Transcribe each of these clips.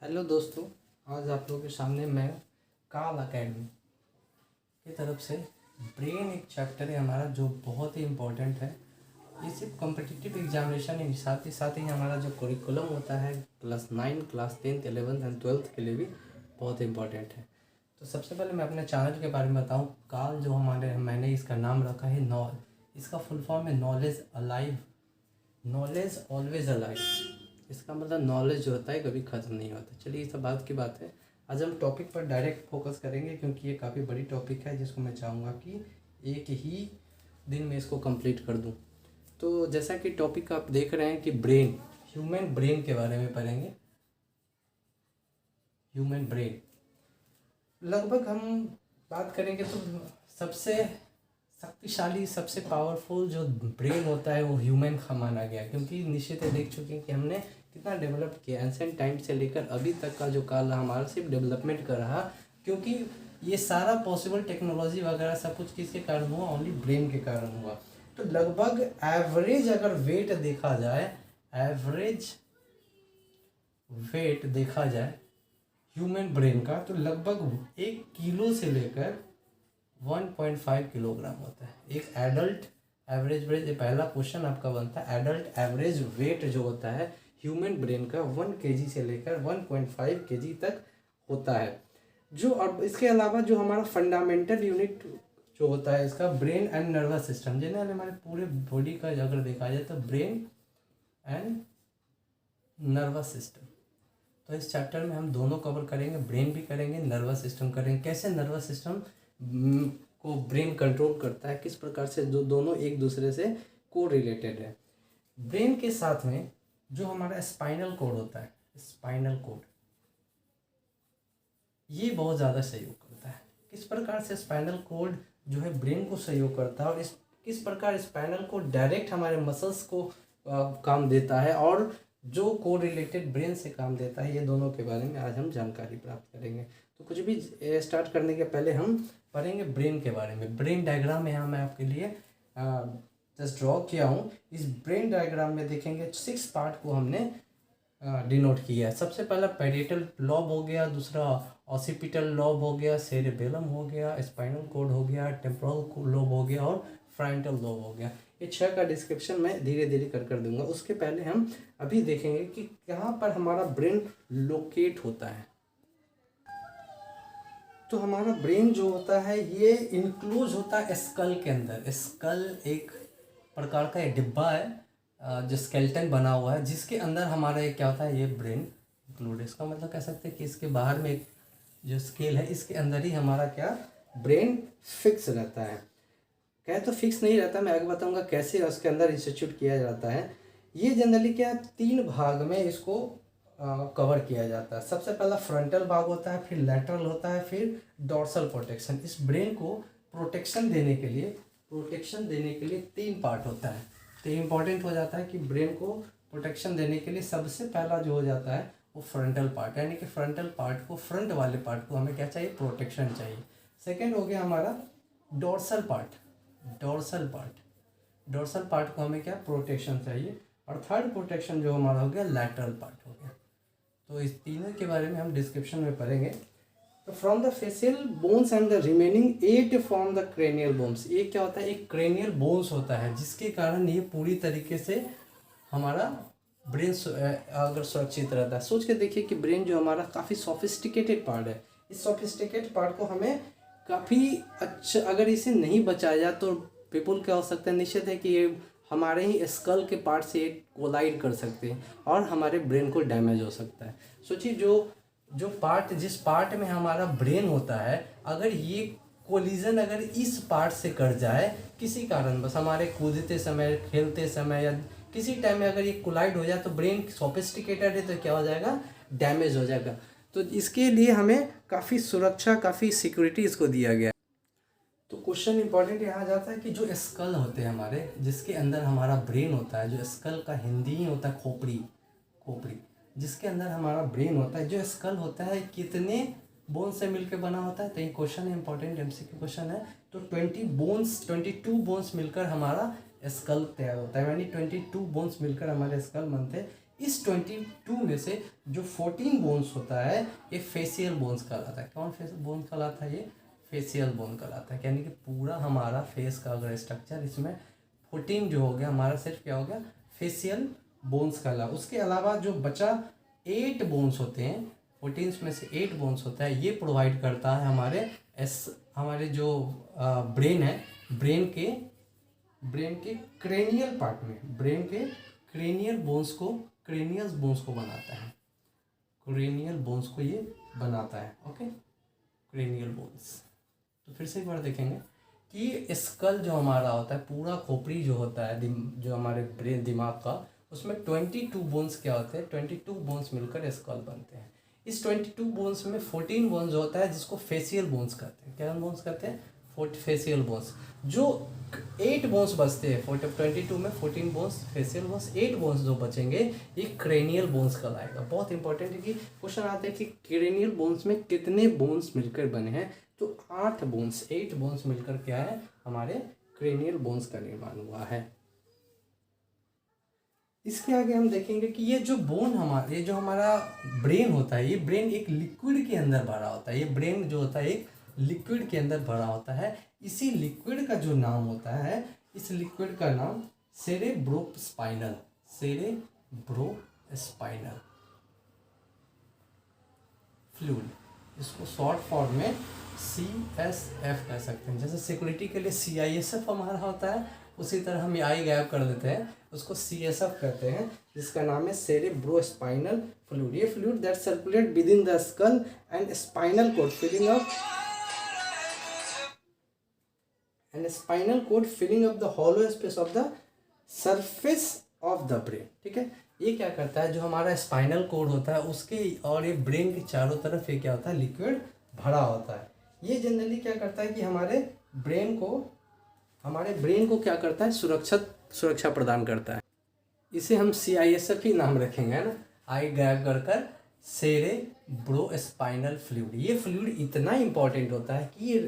Hello दोस्तों, आज आप लोगों के सामने मैं काल अकेडमी की तरफ से ब्रेन एक चैप्टर है हमारा जो बहुत ही इम्पोर्टेंट है। ये सिर्फ कॉम्पिटिटिव एग्जामिनेशन ही साथ ही हमारा जो करिकुलम होता है क्लास 9, क्लास 10, 11 एंड 12 के लिए भी बहुत इम्पोर्टेंट है। तो सबसे पहले मैं अपने चैनल के बारे में बताऊँ। काल जो मैंने इसका नाम रखा है इसका फुल फॉर्म है knowledge alive, knowledge always alive. इसका मतलब नॉलेज जो होता है कभी ख़त्म नहीं होता। चलिए ये सब बात की बात है। आज हम टॉपिक पर डायरेक्ट फोकस करेंगे क्योंकि ये काफ़ी बड़ी टॉपिक है जिसको मैं चाहूँगा कि एक ही दिन में इसको कंप्लीट कर दूँ। तो जैसा कि टॉपिक आप देख रहे हैं कि ब्रेन, ह्यूमन ब्रेन के बारे में पढ़ेंगे। ह्यूमन ब्रेन लगभग हम बात करेंगे तो सबसे शक्तिशाली, सबसे पावरफुल जो ब्रेन होता है वो ह्यूमन का माना गया, क्योंकि निश्चित है देख चुके हैं कि हमने कितना डेवलप किया। एंशिएंट टाइम से लेकर अभी तक का जो काल हमारा सिर्फ डेवलपमेंट कर रहा, क्योंकि ये सारा पॉसिबल टेक्नोलॉजी वगैरह सब कुछ किसके कारण हुआ? ओनली ब्रेन के कारण हुआ। तो लगभग एवरेज अगर वेट देखा जाए, एवरेज वेट देखा जाए ह्यूमन ब्रेन का, तो लगभग 1 किलो से लेकर 1.5 किलोग्राम होता है एक एडल्ट एवरेज वेट। पहला क्वेश्चन आपका बनता है, एडल्ट एवरेज वेट जो होता है ह्यूमन ब्रेन का 1 केजी से लेकर 1.5 केजी तक होता है। जो अब इसके अलावा जो हमारा फंडामेंटल यूनिट जो होता है इसका brain and nervous system, general हमारे पूरे बॉडी का अगर देखा जाए तो ब्रेन एंड नर्वस सिस्टम। तो इस चैप्टर में हम दोनों कवर करेंगे, ब्रेन भी करेंगे, नर्वस सिस्टम करेंगे। कैसे नर्वस सिस्टम को ब्रेन कंट्रोल करता है, किस प्रकार से जो दोनों एक दूसरे से को रिलेटेड है। ब्रेन के साथ में जो हमारा स्पाइनल कोड होता है, स्पाइनल कोड ये बहुत ज़्यादा सहयोग करता है। किस प्रकार से स्पाइनल कोड जो है ब्रेन को सहयोग करता है और किस प्रकार स्पाइनल कोड डायरेक्ट हमारे मसल्स को काम देता है और जो को रिलेटेड ब्रेन से काम देता है, ये दोनों के बारे में आज हम जानकारी प्राप्त करेंगे। तो कुछ भी स्टार्ट करने के पहले हम पढ़ेंगे ब्रेन के बारे में। ब्रेन डायग्राम यहाँ मैं आपके लिए जस्ट ड्रॉ किया हूँ। इस ब्रेन डायग्राम में देखेंगे 6 पार्ट को हमने डिनोट किया है। सबसे पहला पेरिएटल लॉब हो गया, दूसरा ऑसिपिटल लॉब हो गया, सेरेबेलम हो गया, स्पाइनल कोड हो गया, टेम्पोरल लोब हो गया और फ्रंटल लोब हो गया। ये 6 का डिस्क्रिप्शन मैं धीरे धीरे कर दूंगा। उसके पहले हम अभी देखेंगे कि कहाँ पर हमारा ब्रेन लोकेट होता है। तो हमारा ब्रेन जो होता है ये इंक्लूज होता है स्कल के अंदर। स्कल एक प्रकार का डिब्बा है जो स्केलेटन बना हुआ है, जिसके अंदर हमारा एक क्या होता है, ये ब्रेन इंक्लूड है। इसका मतलब कह सकते हैं कि इसके बाहर में एक जो स्केल है इसके अंदर ही हमारा क्या ब्रेन फिक्स रहता है। कहे तो फिक्स नहीं रहता, मैं आगे बताऊंगा कैसे उसके अंदर इंस्टीट्यूट किया जाता है। ये जनरली क्या 3 भाग में इसको कवर किया जाता है। सबसे पहला फ्रंटल भाग होता है, फिर लैटरल होता है, फिर डॉर्सल प्रोटेक्शन। इस ब्रेन को प्रोटेक्शन देने के लिए 3 पार्ट होता है। तो इम्पॉर्टेंट हो जाता है कि ब्रेन को प्रोटेक्शन देने के लिए सबसे पहला जो हो जाता है वो फ्रंटल पार्ट, यानी कि फ्रंटल पार्ट को, फ्रंट वाले पार्ट को हमें क्या चाहिए? प्रोटेक्शन चाहिए। सेकेंड हो गया हमारा डॉर्सल पार्ट, डॉर्सल पार्ट को हमें क्या प्रोटेक्शन चाहिए। और थर्ड प्रोटेक्शन जो हमारा हो गया लैटरल पार्ट हो गया। तो इस तीनों के बारे में हम डिस्क्रिप्शन में पढ़ेंगे। तो from the facial bones and the remaining 8 from the cranial bones. ये क्या होता है? एक क्रेनियल बोन्स होता है जिसके कारण ये पूरी तरीके से हमारा ब्रेन अगर सुरक्षित रहता है। सोच के देखिए कि ब्रेन जो हमारा काफ़ी सोफिस्टिकेटेड पार्ट है, इस सोफिस्टिकेटेड पार्ट को हमें काफ़ी अच्छा, अगर इसे नहीं बचाया जाए तो पीपल क्या हो सकता है, निश्चित है कि ये हमारे ही स्कल के पार्ट से कोलाइड कर सकते हैं और हमारे ब्रेन को डैमेज हो सकता है। सोचिए जो पार्ट, जिस पार्ट में हमारा ब्रेन होता है, अगर ये कोलिजन अगर इस पार्ट से कर जाए किसी कारण, बस हमारे कूदते समय, खेलते समय या किसी टाइम में अगर ये कोलाइड हो जाए तो ब्रेन सोफिस्टिकेटेड है तो क्या हो जाएगा? डैमेज हो जाएगा। तो इसके लिए हमें काफ़ी सुरक्षा, काफ़ी सिक्योरिटी इसको दिया गया। तो क्वेश्चन इंपॉर्टेंट यहाँ जाता है कि जो स्कल होते हैं हमारे, जिसके अंदर हमारा ब्रेन होता है, जो स्कल का हिंदी ही होता है खोपड़ी, जिसके अंदर हमारा ब्रेन होता है, जो स्कल होता है कितने बोन से मिलकर बना होता है? तो ये क्वेश्चन है, इंपॉर्टेंट एमसीक्यू क्वेश्चन है। तो 22 बोन्स मिलकर हमारा स्कल तैयार होता है, यानी 22 बोन्स मिलकर हमारे स्कल बनते हैं। इस 22 में से जो 14 बोन्स होता है ये फेशियल बोन्स कहलाता है। कौन फेशियल बोन्स कहलाता है? ये फेशियल बोन कहलाता है। यानी कि पूरा हमारा फेस का अगर स्ट्रक्चर इसमें 14 जो हो गया हमारा सिर्फ क्या हो गया? फेशियल बोन्स कहला। उसके अलावा जो बचा 8 बोन्स होते हैं, 14 में से 8 बोन्स होता है, ये प्रोवाइड करता है हमारे जो ब्रेन है, ब्रेन के क्रेनियल पार्ट में, ब्रेन के क्रेनियल बोन्स को बनाता है। क्रेनियल बोन्स को ये बनाता है। Okay, cranial bones. तो फिर से एक बार देखेंगे कि स्कल जो हमारा होता है, पूरा खोपड़ी जो होता है जो हमारे ब्रेन दिमाग का, उसमें 22 बोन्स क्या होते हैं? 22 बोन्स मिलकर स्कल बनते हैं। इस 22 बोन्स में 14 बोन्स होता है जिसको फेशियल बोन्स कहते हैं। क्या बोन्स कहते हैं? Facial bones. जो 8 बोन्स बचते हैं 22 में, 14 बोन्स फेशियल बोन्स, 8 बोन्स जो बचेंगे ये क्रेनियल बोन्स कहलाएगा। बहुत इंपॉर्टेंट है कि क्वेश्चन आते हैं कि क्रेनियल बोन्स में कितने बोन्स मिलकर बने हैं, तो 8 बोन्स मिलकर क्या है? हमारे क्रेनियल बोन्स का निर्माण हुआ है। इसके आगे हम देखेंगे कि ये जो हमारा ब्रेन होता है, ये ब्रेन एक लिक्विड के अंदर भरा होता है। ये ब्रेन जो होता है एक लिक्विड के अंदर भरा होता है। इसी लिक्विड का जो नाम होता है, इस लिक्विड का नाम सेरेब्रोस्पाइनल फ्लूइड, इसको शॉर्ट फॉर्म में CSF कह सकते हैं। जैसे सिक्योरिटी के लिए CISF हमारा होता है, उसी तरह हम आई गैप कर देते हैं, उसको CSF कहते हैं, जिसका नाम है सेरेब्रोस्पाइनल फ्लूइड। ये fluid that circulate within the skull and spinal cord filling up the hollow space of the surface of the brain. ठीक है, ये क्या करता है? जो हमारा स्पाइनल कोड होता है उसके और ये ब्रेन के चारों तरफ ये क्या होता है? लिक्विड भरा होता है। ये जनरली क्या करता है कि हमारे ब्रेन को क्या करता है? सुरक्षा प्रदान करता है। इसे हम CISF ही नाम रखेंगे, है ना, आई गैप कर सेरेब्रोस्पाइनल फ्लूइड। ये फ्लूइड इतना इंपॉर्टेंट होता है कि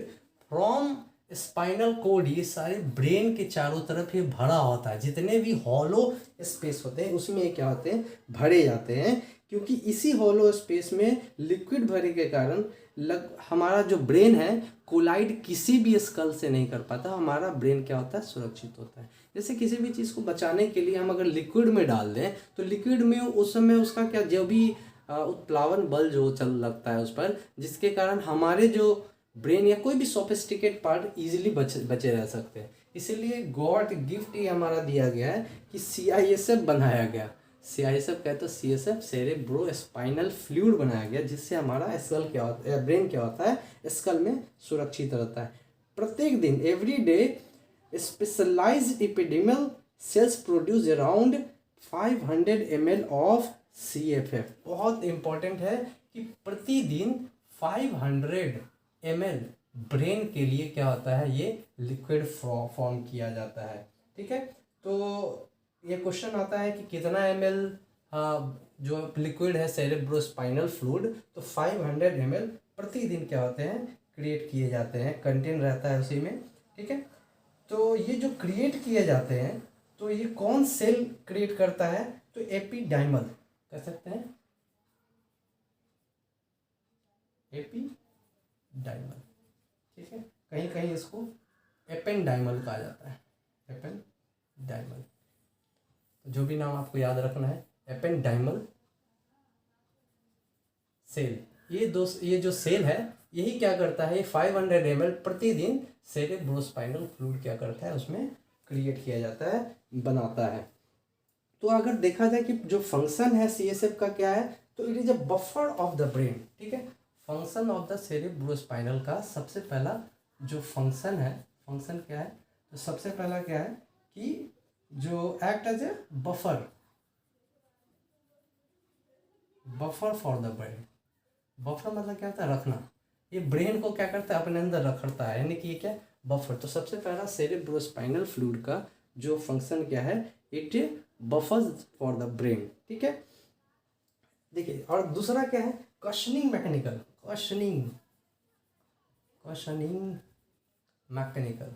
फ्रॉम स्पाइनल कोड ये सारे ब्रेन के चारों तरफ ये भरा होता है। जितने भी हॉलो स्पेस होते हैं उसमें ये क्या होते हैं? भरे जाते हैं। क्योंकि इसी हॉलो स्पेस में लिक्विड भरे के कारण हमारा जो ब्रेन है कोलाइड किसी भी स्कल से नहीं कर पाता। हमारा ब्रेन क्या होता है? सुरक्षित होता है। जैसे किसी भी चीज़ को बचाने के लिए हम अगर लिक्विड में डाल दें तो लिक्विड में उस समय उसका क्या, जो भी उत्प्लावन बल जो चल लगता है उस पर, जिसके कारण हमारे जो ब्रेन या कोई भी सोफिस्टिकेट पार्ट इजीली बचे रह सकते हैं। इसीलिए गॉड गिफ्ट ये हमारा दिया गया है कि CISF बनाया गया। CISF कहते तो CSF सेरेब्रोस्पाइनल फ्लूइड बनाया गया, जिससे हमारा स्कल क्या होता है, ब्रेन क्या होता है? स्कल में सुरक्षित रहता है। प्रत्येक दिन every day specialised ependymal cells produce around 500 ml of CFF। बहुत इंपॉर्टेंट है कि प्रतिदिन 500 ml ब्रेन के लिए क्या होता है? ये लिक्विड फॉर्म किया जाता है। ठीक है, तो ये क्वेश्चन आता है कि कितना ml जो लिक्विड है सेरेब्रोस्पाइनल फ्लूइड, तो 500 ml प्रतिदिन क्या होते हैं? क्रिएट किए जाते हैं, कंटेन रहता है उसी में। ठीक है, तो ये जो क्रिएट किए जाते हैं, तो ये कौन सेल क्रिएट करता है? तो एपिडाइमल कह सकते हैं, एपिडाइमल। ठीक है, कहीं कहीं इसको एपेंडाइमल कहा जाता है, एपेंडाइमल। जो भी नाम आपको याद रखना है, एपेंडाइमल सेल। ये जो सेल है यही क्या करता है? 500 ml प्रतिदिन सेरेब्रोस्पाइनल फ्लूइड क्या करता है? उसमें क्रिएट किया जाता है, बनाता है। तो अगर देखा जाए कि जो फंक्शन है CSF का क्या है, तो it is a buffer of the brain. ठीक है, फंक्शन ऑफ द सेरेब्रोस्पाइनल का सबसे पहला जो फंक्शन क्या है? तो सबसे पहला क्या है कि जो act as a buffer for the brain. Buffer मतलब क्या होता है? रखना। ये ब्रेन को क्या करता है? अपने अंदर रखता है, यानी कि ये क्या? बफर। तो सबसे पहला सेरेब्रोस्पाइनल फ्लूइड का जो फंक्शन क्या है? It buffers for the brain. ठीक है, देखिए, और दूसरा क्या है? Questioning mechanical.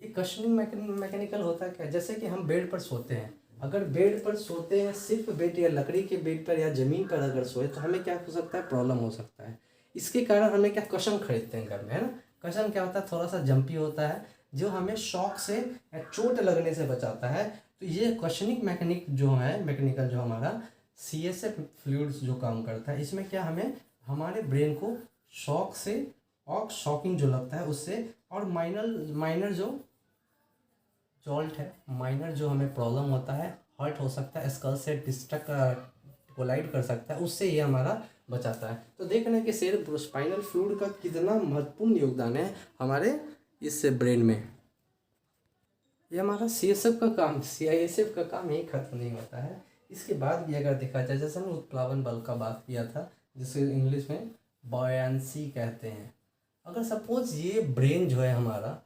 ये कि क्वेश्चनिंग मैकेनिकल होता क्या है, जैसे कि हम बेड पर सोते हैं, अगर बेड पर सोते हैं सिर्फ बेड या लकड़ी के बेड पर या ज़मीन पर अगर सोए तो हमें क्या हो सकता है, प्रॉब्लम हो सकता है। इसके कारण हमें क्या क्वेश्चन खरीदते हैं घर में, है ना। क्वेश्चन क्या होता है, थोड़ा सा जंपी होता है, जो हमें शॉक से या चोट लगने से बचाता है। तो ये क्वेश्चनिंग मैकेनिक जो है, मैकेनिकल जो हमारा CSF फ्लूइड्स जो काम करता है, इसमें क्या हमें हमारे ब्रेन को शॉक से और शॉकिंग जो लगता है उससे, और माइनर जो जॉल्ट है, माइनर जो हमें प्रॉब्लम होता है, हर्ट हो सकता है, स्कल से डिस्ट्रक्ट कोलाइड कर सकता है, उससे ये हमारा बचाता है। तो देख रहे हैं कि सेरेब्रोस्पाइनल फ्लूइड का कितना महत्वपूर्ण योगदान है हमारे इस ब्रेन में। ये हमारा CSF का काम, CISF का काम यही खत्म नहीं होता है। इसके बाद भी अगर देखा जाए, जैसे हमने उत्प्लावन बल का बात किया था, जिसे इंग्लिश में बॉयंसी कहते हैं। अगर सपोज ये ब्रेन जो है हमारा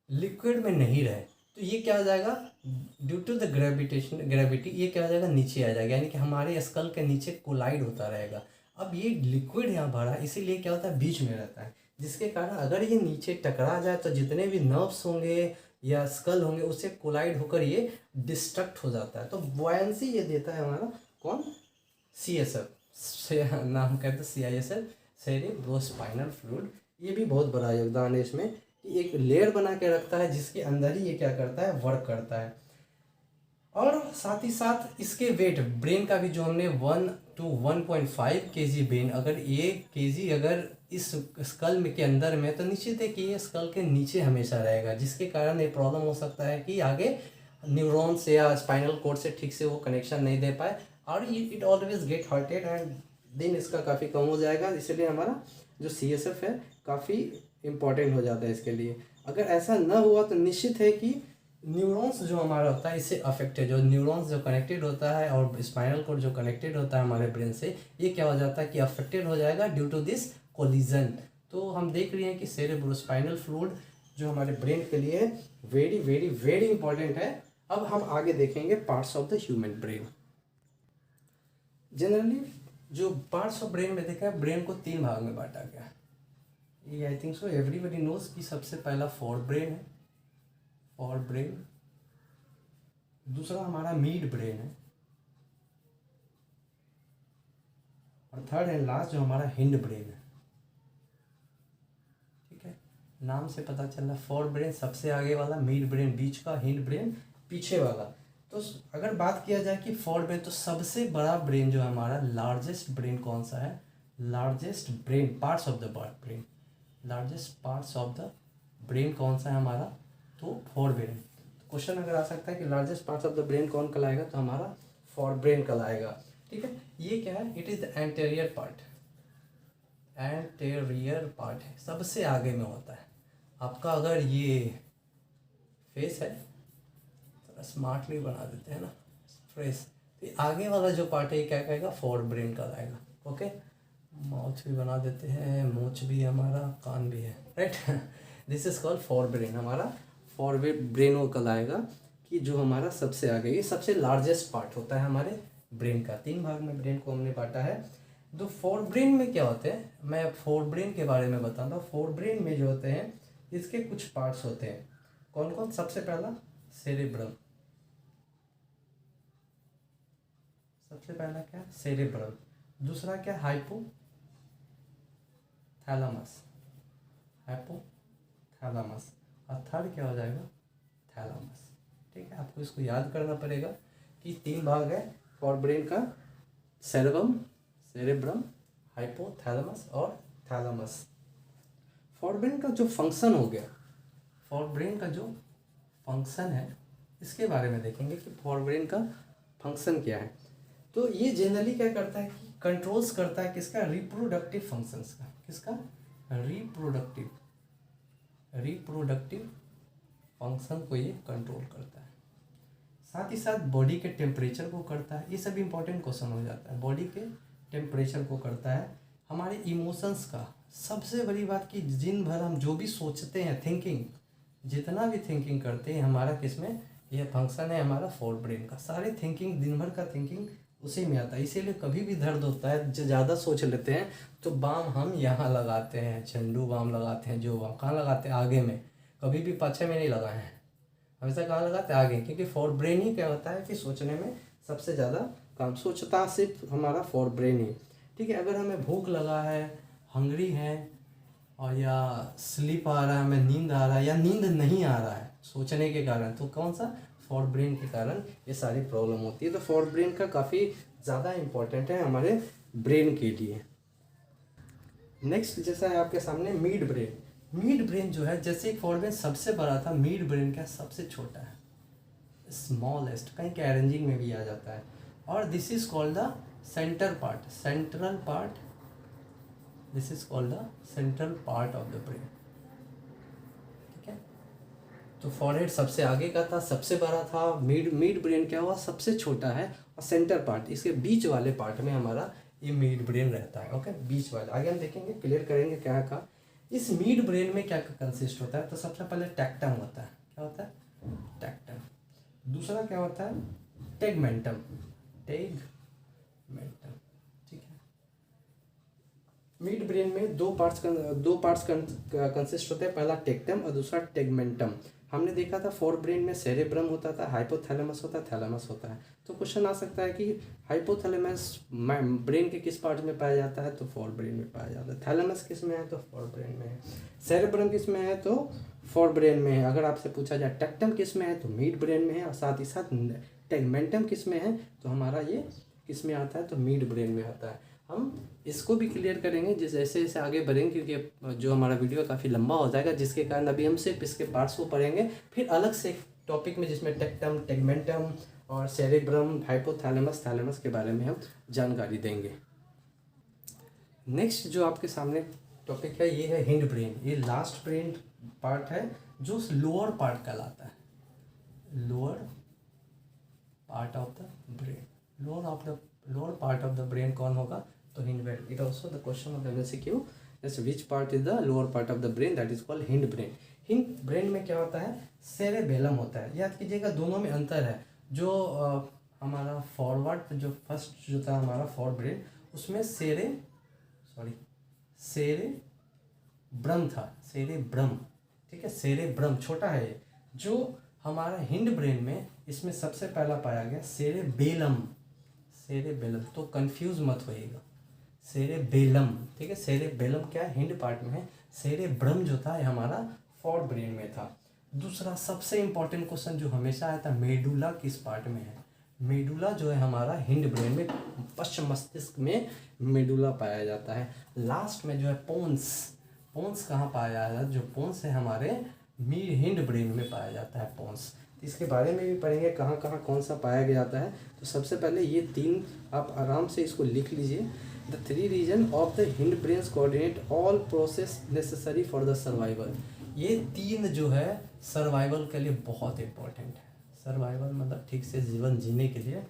लिक्विड में नहीं रहे तो ये क्या हो जाएगा, ड्यू टू द ग्रेविटी ये क्या हो जाएगा, नीचे आ जाएगा, यानी कि हमारे स्कल के नीचे कोलाइड होता रहेगा। अब ये लिक्विड यहाँ भरा, इसीलिए क्या होता है, बीच में रहता है, जिसके कारण अगर ये नीचे टकरा जाए तो जितने भी नर्व्स होंगे या स्कल होंगे उससे कोलाइड होकर ये डिस्ट्रक्ट हो जाता है। तो बॉयंसी ये देता है हमारा कौन, CSF से नाम कहते हैं CISF, सेरेब्रोस्पाइनल फ्लूइड। ये भी बहुत बड़ा योगदान है इसमें कि एक लेयर बना के रखता है जिसके अंदर ही ये क्या करता है, वर्क करता है। और साथ ही साथ इसके वेट ब्रेन का भी जो हमने 1 to 1.5 kg ब्रेन, अगर ये केजी अगर इस स्कल में के अंदर में, तो निश्चित है कि ये स्कल के नीचे हमेशा रहेगा, जिसके कारण ये प्रॉब्लम हो सकता है कि आगे न्यूरॉन्स या स्पाइनल कोड से ठीक से वो कनेक्शन नहीं दे पाए, और it always get hurted and दिन इसका काफ़ी कम हो जाएगा। इसलिए हमारा जो CSF है काफ़ी इम्पॉर्टेंट हो जाता है इसके लिए। अगर ऐसा ना हुआ तो निश्चित है कि न्यूरॉन्स जो हमारा होता है इससे अफेक्टेड, जो न्यूरॉन्स जो कनेक्टेड होता है और स्पाइनल कोड जो कनेक्टेड होता है हमारे ब्रेन से, ये क्या हो जाता है कि अफेक्टेड हो जाएगा ड्यू टू दिस कोलिजन। तो हम देख रहे हैं कि सेरेब्रोस्पाइनल फ्लूइड जो हमारे ब्रेन के लिए वेरी वेरी वेरी इंपॉर्टेंट है। अब हम आगे देखेंगे parts of the human brain. Generally जो पार्ट्स ऑफ ब्रेन में देखा है, ब्रेन को 3 भाग में बांटा गया। ये I think so everybody knows कि सबसे पहला फोर ब्रेन है, फोर ब्रेन। दूसरा हमारा मिड ब्रेन है, और थर्ड एंड लास्ट जो हमारा हिंड ब्रेन है। ठीक है, नाम से पता चल रहा, फोर ब्रेन सबसे आगे वाला, मिड ब्रेन बीच का, हिंड ब्रेन पीछे वाला। तो अगर बात किया जाए कि फोर ब्रेन, तो सबसे बड़ा ब्रेन जो है हमारा, लार्जेस्ट ब्रेन कौन सा है, largest brain parts of the brain, largest parts of the brain कौन सा है हमारा, तो फोर ब्रेन। क्वेश्चन अगर आ सकता है कि largest parts of the brain कौन कहलाएगा, तो हमारा फोर ब्रेन कहलाएगा। ठीक है, ये क्या है, it is the anterior part, anterior part है, सबसे आगे में होता है आपका। अगर ये फेस है, थोड़ा स्मार्टली बना देते हैं ना फेस, तो आगे वाला जो पार्ट है ये क्या कहेगा, फोर ब्रेन कहलाएगा। ओके, माउथ भी बना देते हैं, मूंछ भी हमारा, कान भी है, right. This is called fore brain, हमारा फोर ब्रेन वो कहलाएगा कि जो हमारा सबसे आगे, ये सबसे लार्जेस्ट पार्ट होता है हमारे ब्रेन का। 3 भाग में ब्रेन को हमने बांटा है। तो फोर ब्रेन में क्या होते हैं, मैं फोर ब्रेन के बारे में बताता हूँ। फोर ब्रेन में जो होते हैं इसके कुछ पार्ट्स होते हैं, कौन कौन। सबसे पहला सेरेब्रम, सबसे पहला क्या, सेरेब्रम। दूसरा क्या, हाइपोथैलेमस, हाइपोथैलेमस। और थर्ड क्या हो जाएगा, थैलेमस। ठीक है, आपको इसको याद करना पड़ेगा कि 3 भाग है फोर ब्रेन का, सेरेब्रम, हाइपोथैलेमस और थैलेमस। फोर ब्रेन का जो फंक्शन हो गया, फोर ब्रेन का जो फंक्शन है इसके बारे में देखेंगे कि फोर ब्रेन का फंक्शन क्या है। तो ये जनरली क्या करता है कि कंट्रोल्स करता है किसका, रिप्रोडक्टिव फंक्शंस का। किसका, रिप्रोडक्टिव फंक्शन को ये कंट्रोल करता है। साथ ही साथ बॉडी के टेम्परेचर को करता है। ये सब इंपॉर्टेंट क्वेश्चन हो जाता है, बॉडी के टेम्परेचर को करता है। हमारे इमोशंस का, सबसे बड़ी बात कि दिन भर हम जो भी सोचते हैं, थिंकिंग, जितना भी थिंकिंग करते हैं, हमारा किसमें यह फंक्शन है हमारा फोर ब्रेन का। सारे थिंकिंग, दिन भर का थिंकिंग उसी में आता है। इसीलिए कभी भी दर्द होता है, जो ज़्यादा सोच लेते हैं, तो बाम हम यहाँ लगाते हैं, झंडू बाम लगाते हैं, जो बाम कहाँ लगाते हैं, आगे में, कभी भी पाछे में नहीं लगाए हैं। हमेशा कहाँ लगाते हैं? आगे, क्योंकि फॉर ब्रेन ही क्या होता है कि सोचने में सबसे ज़्यादा काम, सोचता सिर्फ हमारा फॉर ब्रेन ही। ठीक है, अगर हमें भूख लगा है, हंग्री है, और या स्लीप आ रहा है, हमें नींद आ रहा है, या नींद नहीं आ रहा है सोचने के कारण, तो कौन सा? फॉर ब्रेन के कारण ये सारी प्रॉब्लम होती है। तो फॉर ब्रेन का काफ़ी ज़्यादा इम्पोर्टेंट है हमारे ब्रेन के लिए। नेक्स्ट जैसा है आपके सामने मिड ब्रेन। मिड ब्रेन जो है, जैसे एक फॉर ब्रेन सबसे बड़ा था, मिड ब्रेन क्या सबसे छोटा है, स्मॉलेस्ट, कहीं के अरेंजिंग में भी आ जाता है। और this is called the centre part, central part, this is called the central part of the brain. ठीक है, तो फॉरहेड सबसे आगे का था, सबसे बड़ा था, मिड ब्रेन क्या हुआ, सबसे छोटा है, और सेंटर पार्ट, इसके बीच वाले पार्ट में हमारा ये मिड ब्रेन रहता है। ओके, बीच वाले, आगे हम देखेंगे, क्लियर करेंगे क्या का। इस मिड ब्रेन में क्या कंसिस्ट होता है? तो सबसे पहले टेक्टम होता है। क्या होता है? टेक्टम। दूसरा क्या होता है? Tegmentum, tegmentum. ठीक है, मिड ब्रेन में दो पार्ट्स कंसिस्ट होते हैं, पहला टेक्टम और दूसरा टेगमेंटम। हमने देखा था फॉर ब्रेन में सेरेब्रम होता था, हाइपोथैलेमस होता है, थैलेमस होता है। तो क्वेश्चन आ सकता है कि हाइपोथैलेमस ब्रेन के किस पार्ट में पाया जाता है? तो फॉर ब्रेन में पाया जाता है। थैलेमस किस में है? तो फॉर ब्रेन में है। सेरेब्रम किस में है? तो फॉर ब्रेन में है। अगर आपसे पूछा जाए टेक्टम किस में है? तो मिड ब्रेन में है। और साथ ही साथ टेगमेंटम किस में है? तो हमारा ये किस में आता है? तो मिड ब्रेन में आता है। हम इसको भी क्लियर करेंगे जैसे जैसे आगे बढ़ेंगे, क्योंकि जो हमारा वीडियो काफ़ी लंबा हो जाएगा, जिसके कारण अभी हम सिर्फ इसके पार्ट्स को पढ़ेंगे, फिर अलग से एक टॉपिक में जिसमें टेक्टम, टेगमेंटम और सेरेब्रम, हाइपोथैलेमस, थैलेमस के बारे में हम जानकारी देंगे। नेक्स्ट जो आपके सामने टॉपिक है ये है हिंड ब्रेन। ये लास्ट ब्रेन पार्ट है जो लोअर पार्ट कहलाता है, lower part of the brain. Lower part of the brain कौन होगा? तो hind brain. It also the question of MCQ, जैसे which part is the lower part of the brain, that is called hind brain. Hind brain में क्या होता है? Cerebellum होता है। याद कीजिएगा, दोनों में अंतर है। जो हमारा फॉरवर्ड, जो फर्स्ट जो था हमारा फॉर ब्रेन, उसमें सेरेब्रम था, सेरेब्रम। ठीक है, सेरेब्रम छोटा है ये। जो हमारा हिंड ब्रेन में, इसमें सबसे पहला पाया गया सेरेबेलम, सेरेबेलम। तो कंफ्यूज मत होइएगा, सेरेबेलम। ठीक है, सेरेबेलम क्या है? हिंड पार्ट में है। सेरेब्रम जो था ये हमारा फॉर ब्रेन में था। दूसरा सबसे इंपॉर्टेंट क्वेश्चन जो हमेशा आया था, मेडुला किस पार्ट में है? मेडुला जो है हमारा हिंड ब्रेन में, पश्च मस्तिष्क में मेडुला पाया जाता है। लास्ट में जो है पोन्स, पोन्स कहाँ पाया जाता है? जो पोन्स है हमारे हिंड ब्रेन में पाया जाता है, पोन्स। इसके बारे में भी पढ़ेंगे, कहाँ कहाँ कौन सा पाया गया जाता है। तो सबसे पहले ये तीन आप आराम से इसको लिख लीजिए। The 3 region of the hind brains coordinate all process necessary for the survival. ये तीन जो है सर्वाइवल के लिए बहुत इंपॉर्टेंट है। सर्वाइवल मतलब ठीक से जीवन जीने के लिए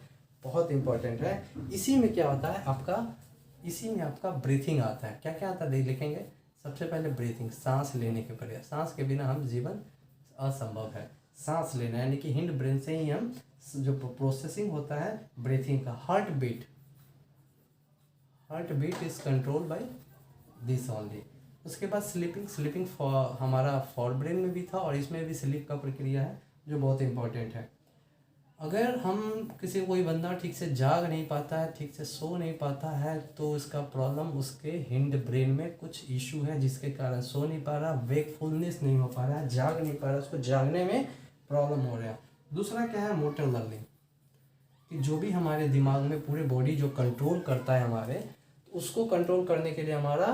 बहुत इंपॉर्टेंट है। इसी में क्या होता है आपका, इसी में आपका ब्रीथिंग आता है। क्या क्या आता है लिखेंगे। सबसे पहले ब्रीथिंग, सांस लेने के बगैर, सांस के बिना हम जीवन असंभव है। सांस लेना यानी कि हिंड ब्रेन से ही हम जो प्रोसेसिंग होता है ब्रीथिंग का। Heart beat is control by this only. उसके बाद स्लीपिंग हमारा फॉर ब्रेन में भी था, और इसमें भी स्लीप का प्रक्रिया है जो बहुत इंपॉर्टेंट है। अगर हम कोई बंदा ठीक से जाग नहीं पाता है, ठीक से सो नहीं पाता है, तो इसका प्रॉब्लम उसके हिंड ब्रेन में कुछ इशू है, जिसके कारण सो नहीं पा रहा, वेकफुलनेस नहीं हो पा रहा है, जाग नहीं पा रहा, उसको जागने में प्रॉब्लम हो रहा है। दूसरा क्या है? मोटर लर्निंग, कि जो भी हमारे दिमाग में पूरे बॉडी जो कंट्रोल करता है हमारे, उसको कंट्रोल करने के लिए हमारा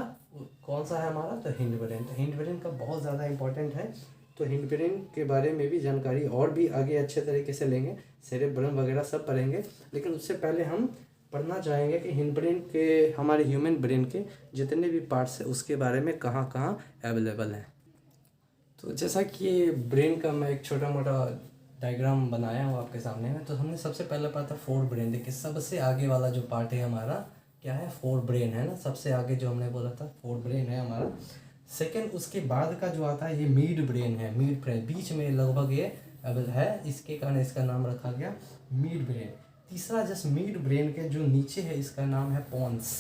कौन सा है हमारा? तो हिंड ब्रेन। तो हिंड ब्रेन का बहुत ज़्यादा इंपॉर्टेंट है। तो हिंड ब्रेन के बारे में भी जानकारी और भी आगे अच्छे तरीके से लेंगे, सेरेब्रम वगैरह सब पढ़ेंगे। लेकिन उससे पहले हम पढ़ना चाहेंगे कि हिंड ब्रेन के, हमारे ह्यूमन ब्रेन के जितने भी पार्ट्स हैं उसके बारे में कहाँ कहाँ अवेलेबल हैं। तो जैसा कि ये ब्रेन का मैं एक छोटा मोटा डायग्राम बनाया हूँ आपके सामने में। तो हमने सबसे पहले पढ़ा था फोर ब्रेन। देखिए सबसे आगे वाला जो पार्ट है हमारा क्या है? फोर ब्रेन है ना, सबसे आगे जो हमने बोला था फोर ब्रेन है हमारा। सेकंड उसके बाद का जो आता है ये मिड ब्रेन है। मिड ब्रेन बीच में लगभग ये है, इसके कारण इसका नाम रखा गया मिड ब्रेन। तीसरा जस्ट मिड ब्रेन के जो नीचे है इसका नाम है पोन्स।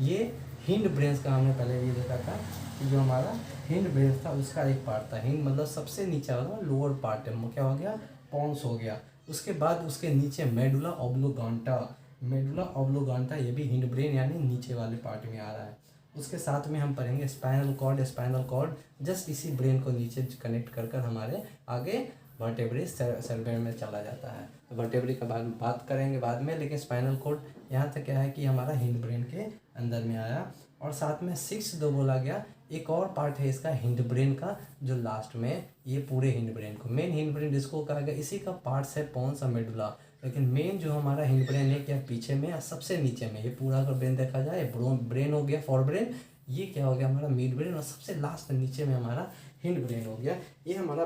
ये हिंड ब्रेन्स का हमने पहले ये देखा था कि जो हमारा हिंड ब्रेन्स था उसका एक पार्ट था। हिंड मतलब सबसे नीचे वाला लोअर पार्ट है, क्या हो गया, पॉन्स हो गया। उसके बाद उसके नीचे मेडुला ऑब्लोगांटा, मेडुला ऑब्लोगांटा ये भी हिंड ब्रेन यानी नीचे वाले पार्ट में आ रहा है। उसके साथ में हम पढ़ेंगे spinal cord. Spinal cord just इसी ब्रेन को नीचे कनेक्ट कर कर हमारे आगे वर्टेब्रे सेरेब्रम में चला जाता है। तो वर्टेब्रे का बात करेंगे बाद में, लेकिन स्पाइनल कॉर्ड यहाँ तक क्या है कि हमारा हिंड ब्रेन के अंदर में आया। और साथ में 6 दो बोला गया, एक और पार्ट है इसका हिंड ब्रेन का जो लास्ट में ये पूरे हिंड ब्रेन को, मेन हिंड ब्रेन जिसको कहा गया, इसी का पार्ट्स है पॉन्स और मेडुला। लेकिन मेन जो हमारा हिंड ब्रेन है क्या पीछे में या सबसे नीचे में, ये पूरा अगर ब्रेन देखा जाए ब्रेन हो गया फॉर ब्रेन, ये क्या हो गया हमारा मिड ब्रेन, और सबसे लास्ट नीचे में हमारा हिंड ब्रेन हो गया। ये हमारा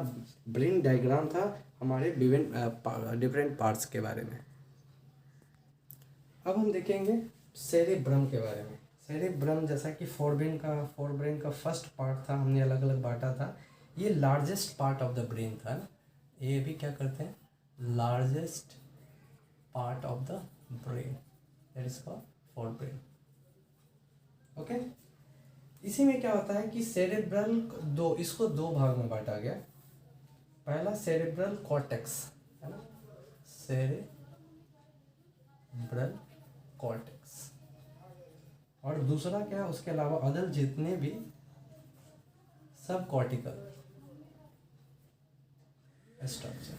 ब्रेन डायग्राम था हमारे विभिन्न डिफरेंट पार्ट्स के बारे में। अब हम देखेंगे सेरेब्रम के बारे में। सेरेब्रम जैसा कि फोरब्रेन का फर्स्ट पार्ट था, हमने अलग अलग बांटा था। ये largest part of the brain था ना, ये भी क्या करते हैं, largest part of the brain, that is called forebrain. Okay, इसी में क्या होता है कि सेरेब्रल इसको दो भाग में बांटा गया। पहला सेरेब्रल कॉर्टेक्स है ना, सेरेब्रल कॉर्टेक्स, और दूसरा क्या है उसके अलावा अदर जितने भी सब कॉर्टिकल स्ट्रक्चर।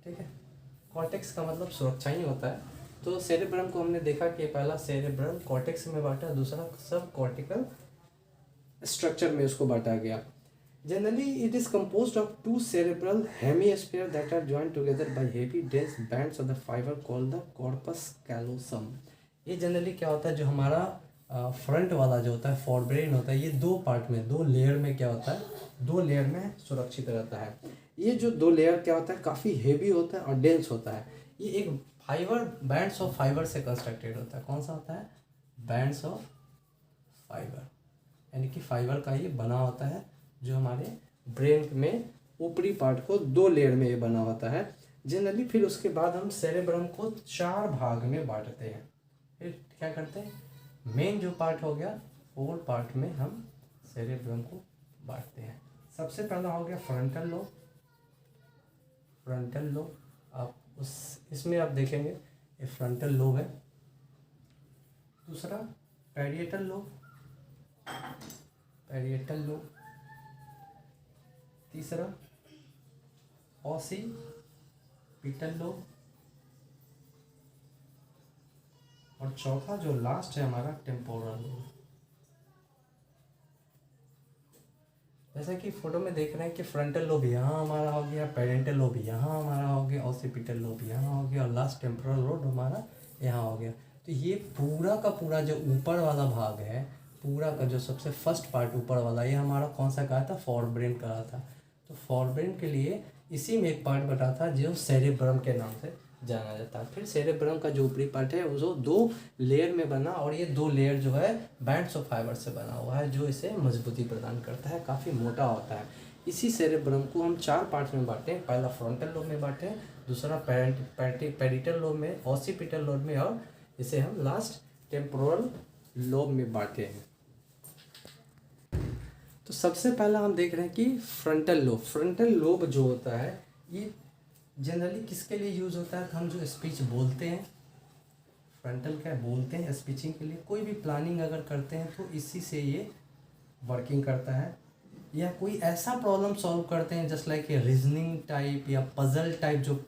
ठीक है, कॉर्टेक्स का मतलब सुरक्षा ही होता है। तो सेरेब्रम को हमने देखा कि पहला सेरेब्रल कॉर्टेक्स में बांटा, दूसरा सब कॉर्टिकल स्ट्रक्चर में उसको बांटा गया। Generally it is composed of 2 cerebral hemispheres that are joined together by heavy dense bands of the fiber called the corpus callosum। ये जनरली क्या होता है, जो हमारा फ्रंट वाला जो होता है फोरब्रेन होता है, ये 2 पार्ट में 2 लेयर में क्या होता है, 2 लेयर में सुरक्षित रहता है। ये जो 2 लेयर क्या होता है काफ़ी हेवी होता है और डेंस होता है। ये एक बैंड्स ऑफ फाइबर से कंस्ट्रक्टेड होता है। कौन सा होता है, बैंड्स ऑफ फाइबर, यानी कि फाइबर का ये बना होता है, जो हमारे ब्रेन में ऊपरी पार्ट को 2 लेयर में ये बना होता है जनरली। फिर उसके बाद हम सेरेब्रम को 4 भाग में बांटते हैं। फिर क्या करते हैं, मेन जो पार्ट हो गया 4 पार्ट में हम सेरेब्रम को बांटते हैं। सबसे पहला हो गया फ्रंटल लोब। फ्रंटल लोब आप इसमें आप देखेंगे ये फ्रंटल लोब है। दूसरा पैरिएटल लोब, पैरिएटल लोब। तीसरा ऑसिपिटल लोब, और चौथा जो लास्ट है हमारा टेम्पोरल लोब। जैसा कि फोटो में देख रहे हैं कि फ्रंटल लोब यहाँ हमारा हो गया, पैरेंटल लोब यहाँ हमारा हो गया, ऑसिपिटल लोब यहाँ हो गया, और लास्ट टेम्पोरल लोब हमारा यहाँ हो गया। तो ये पूरा का पूरा जो ऊपर वाला भाग है, पूरा का जो सबसे फर्स्ट पार्ट ऊपर वाला, ये हमारा कौन सा कहा था, फोरब्रेन कहा था। तो फोरब्रेन के लिए इसी में एक पार्ट बटा था जो सेरेब्रम के नाम से जाना जाता है। फिर सेरेब्रम का जो ऊपरी पार्ट है वो 2 लेयर में बना, और ये 2 लेयर जो है बैंड्स ऑफ फाइबर से बना हुआ है, जो इसे मजबूती प्रदान करता है, काफ़ी मोटा होता है। इसी सेरेब्रम को हम 4 पार्ट में बांटे, पहला फ्रंटल लोब में बांटे, दूसरा पैरिटल लोब में, ऑसिपिटल लोब में, और इसे हम लास्ट टेम्पोरल लोब में बांटे हैं। तो सबसे पहला हम देख रहे हैं कि फ्रंटल लोब। फ्रंटल लोब जो होता है ये जनरली किसके लिए यूज़ होता है, हम जो स्पीच बोलते हैं, फ्रंटल क्या बोलते हैं स्पीचिंग के लिए, कोई भी प्लानिंग अगर करते हैं तो इसी से ये वर्किंग करता है। या कोई ऐसा प्रॉब्लम सॉल्व करते हैं जस्ट लाइक रीजनिंग टाइप या पजल टाइप जो